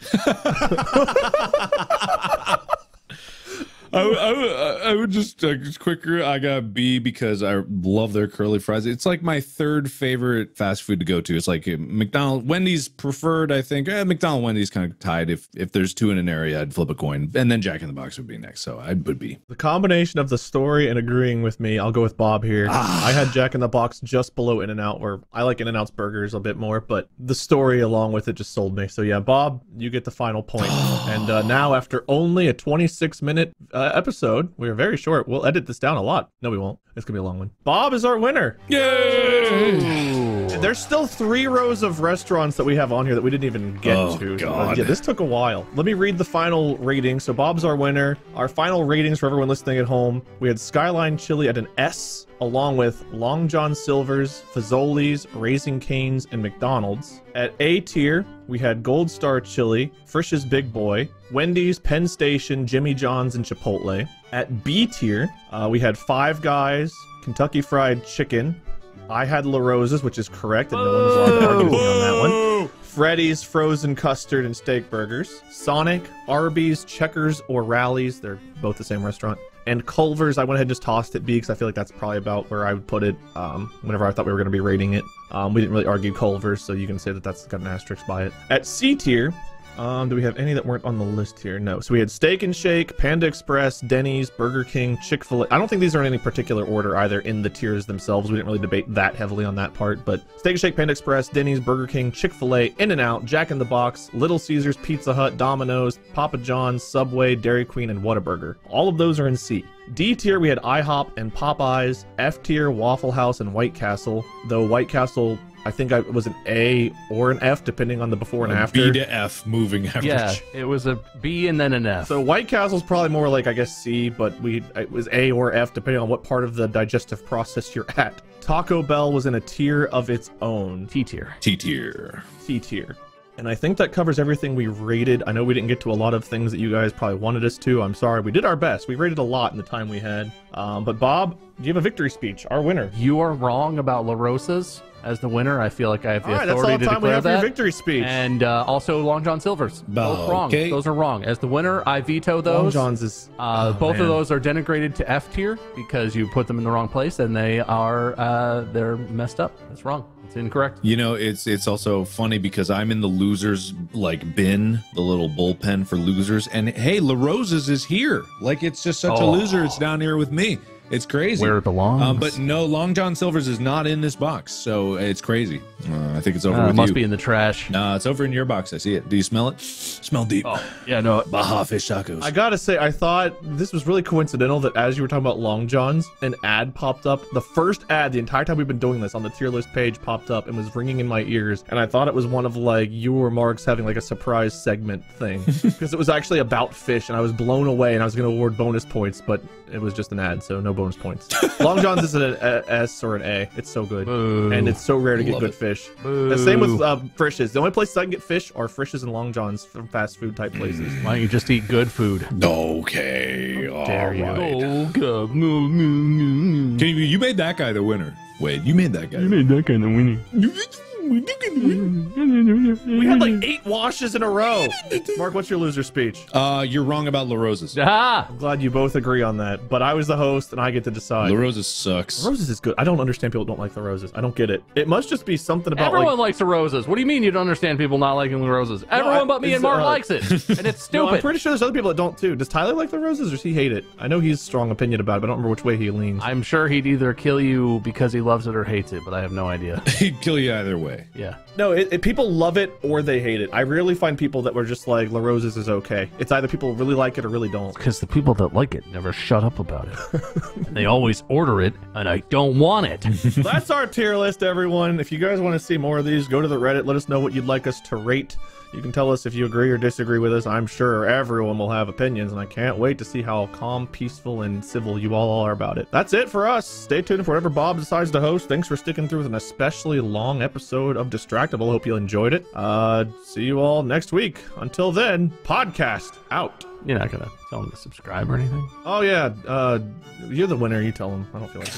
I would just quicker. I got B because I love their curly fries. It's like my 3rd favorite fast food to go to. It's like McDonald's, Wendy's preferred, I think. McDonald's, Wendy's kind of tied. If there's 2 in an area, I'd flip a coin, and then Jack in the Box would be next. So I would be the combination of the story and agreeing with me. I'll go with Bob here. I had Jack in the Box just below In-N-Out, where I like In-N-Out's burgers a bit more, but the story along with it just sold me. So yeah, Bob, you get the final point. And now after only a 26-minute episode, we are very short. We'll edit this down a lot. No, we won't. It's gonna be a long one. Bob is our winner. yay. There's still 3 rows of restaurants that we have on here that we didn't even get to. God. Yeah, this took a while. Let me read the final rating. So Bob's our winner. Our final ratings for everyone listening at home. We had Skyline Chili at an S, along with Long John Silver's, Fazoli's, Raising Cane's, and McDonald's. At A tier, we had Gold Star Chili, Frisch's Big Boy, Wendy's, Penn Station, Jimmy John's, and Chipotle. At B tier, we had Five Guys, Kentucky Fried Chicken. I had La Rosa's, which is correct, and no one was allowed to argue with me on that one. Freddy's, Frozen Custard, and Steak Burgers. Sonic, Arby's, Checkers, or Rallies. They're both the same restaurant. And Culver's, I went ahead and just tossed it B because I feel like that's probably about where I would put it whenever I thought we were going to be rating it. We didn't really argue Culver's, so you can say that that's got an asterisk by it. At C tier, do we have any that weren't on the list here? No. So we had Steak and Shake, Panda Express, Denny's, Burger King, Chick-Fil-A. I don't think these are in any particular order either in the tiers themselves. We didn't really debate that heavily on that part, but Steak and Shake, Panda Express, Denny's, Burger King, Chick-Fil-A, In-N-Out, Jack in the Box, Little Caesars, Pizza Hut, Domino's, Papa John's, Subway, Dairy Queen, and Whataburger. All of those are in C. D tier, we had IHOP and Popeyes. F tier, Waffle House and White Castle, though White Castle, I think it was an A or an F, depending on the before and after. B to F moving average. Yeah, it was a B and then an F. So White Castle's probably more like, I guess, C, but it was A or F, depending on what part of the digestive process you're at. Taco Bell was in a tier of its own. T tier. T tier. T tier. And I think that covers everything we rated. I know we didn't get to a lot of things that you guys probably wanted us to. I'm sorry. We did our best. We rated a lot in the time we had. But Bob, do you have a victory speech? Our winner. You are wrong about La Rosa's as the winner. I feel like I have the authority that's all the to time we declare have for that. your victory speech. And also Long John Silver's. Both wrong. Okay. Those are wrong. As the winner, I veto those. Long John's is... both of those are denigrated to F tier because you put them in the wrong place and they are they're messed up. That's wrong. It's incorrect. You know, it's also funny because I'm in the losers like bin, the little bullpen for losers, and hey, La Rosa's is here. Like it's just such a loser. It's down here with me. It's crazy. Where it belongs. But no, Long John Silver's is not in this box, so it's crazy. I think it's over with it must you. be in the trash. Nah, it's over in your box. I see it. Do you smell it? Smell deep. Oh, yeah, no. Baja fish tacos. I gotta say, I thought this was really coincidental that as you were talking about Long John's, an ad popped up. The first ad, the entire time we've been doing this, on the tier list page popped up and was ringing in my ears. And I thought it was one of like you or Mark's having like a surprise segment thing. Because it was actually about fish and I was blown away and I was going to award bonus points, but it was just an ad, so no bonus points. Long John's is an S or an A. It's so good. Boo. And it's so rare to get Love good it. fish. Boo. The same with Frisch's. The only places I can get fish are Frisch's and Long John's from fast food type places. Why don't you just eat good food? Okay. Dare you? Alright. Oh, God. Moo, moo, moo, moo. You made that guy the winner. Wait, you made that guy. You made that kind of winning. We had like 8 washes in a row. Mark, what's your loser speech? You're wrong about La Rosa's. Ah! I'm glad you both agree on that, but I was the host and I get to decide. La Rosa's sucks. La Rosa's is good. I don't understand people who don't like the Roses. I don't get it. It must just be something about Everyone like, likes the Roses. What do you mean you don't understand people not liking the Roses? Everyone but me and Mark likes it, and it's stupid. No, I'm pretty sure there's other people that don't too. Does Tyler like the Roses or does he hate it? I know he's a strong opinion about it, but I don't remember which way he leans. I'm sure he'd either kill you because he loves it or hates it, but I have no idea. He'd kill you either way. Yeah. No, people love it or they hate it. I rarely find people that were just like, La Roses is okay. It's either people really like it or really don't. Because the people that like it never shut up about it. And they always order it, and I don't want it. That's our tier list, everyone. If you guys want to see more of these, go to the Reddit. Let us know what you'd like us to rate. You can tell us if you agree or disagree with us. I'm sure everyone will have opinions, and I can't wait to see how calm, peaceful, and civil you all are about it. That's it for us. Stay tuned for whatever Bob decides to host. Thanks for sticking through with an especially long episode of Distractable. Hope you enjoyed it. See you all next week. Until then, podcast out. You're not going to tell them to subscribe or anything? Oh, yeah. You're the winner. You tell them. I don't feel like it.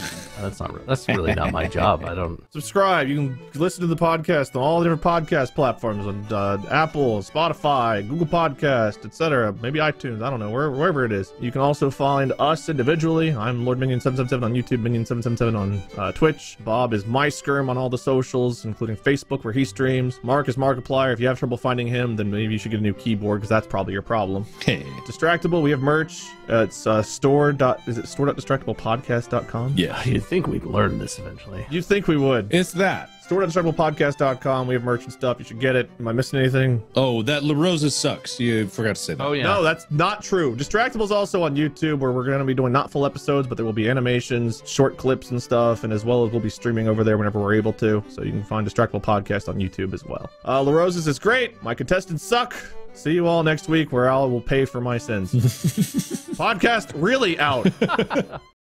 That's really not my job. I don't... Subscribe. You can listen to the podcast on all the different podcast platforms on Apple, Spotify, Google Podcast, etc. Maybe iTunes. I don't know. Wherever it is. You can also find us individually. I'm Lord Minion777 on YouTube, Minion777 on Twitch. Bob is MySkirm on all the socials, including Facebook, where he streams. Mark is Markiplier. If you have trouble finding him, then maybe you should get a new keyboard, because that's probably your problem. Hey. Distractable, we have merch. It's store.distractablepodcast.com? Yeah. You'd think we'd learn this eventually. You'd think we would. It's that. Store.distractablepodcast.com. We have merch and stuff. You should get it. Am I missing anything? Oh, that La Rosa sucks. You forgot to say that. Oh, yeah. No, that's not true. Distractable's also on YouTube, where we're going to be doing not full episodes, but there will be animations, short clips and stuff, and as well as we'll be streaming over there whenever we're able to. So you can find Distractable Podcast on YouTube as well. La Rosa's is great. My contestants suck. See you all next week, where I will pay for my sins. Podcast really out.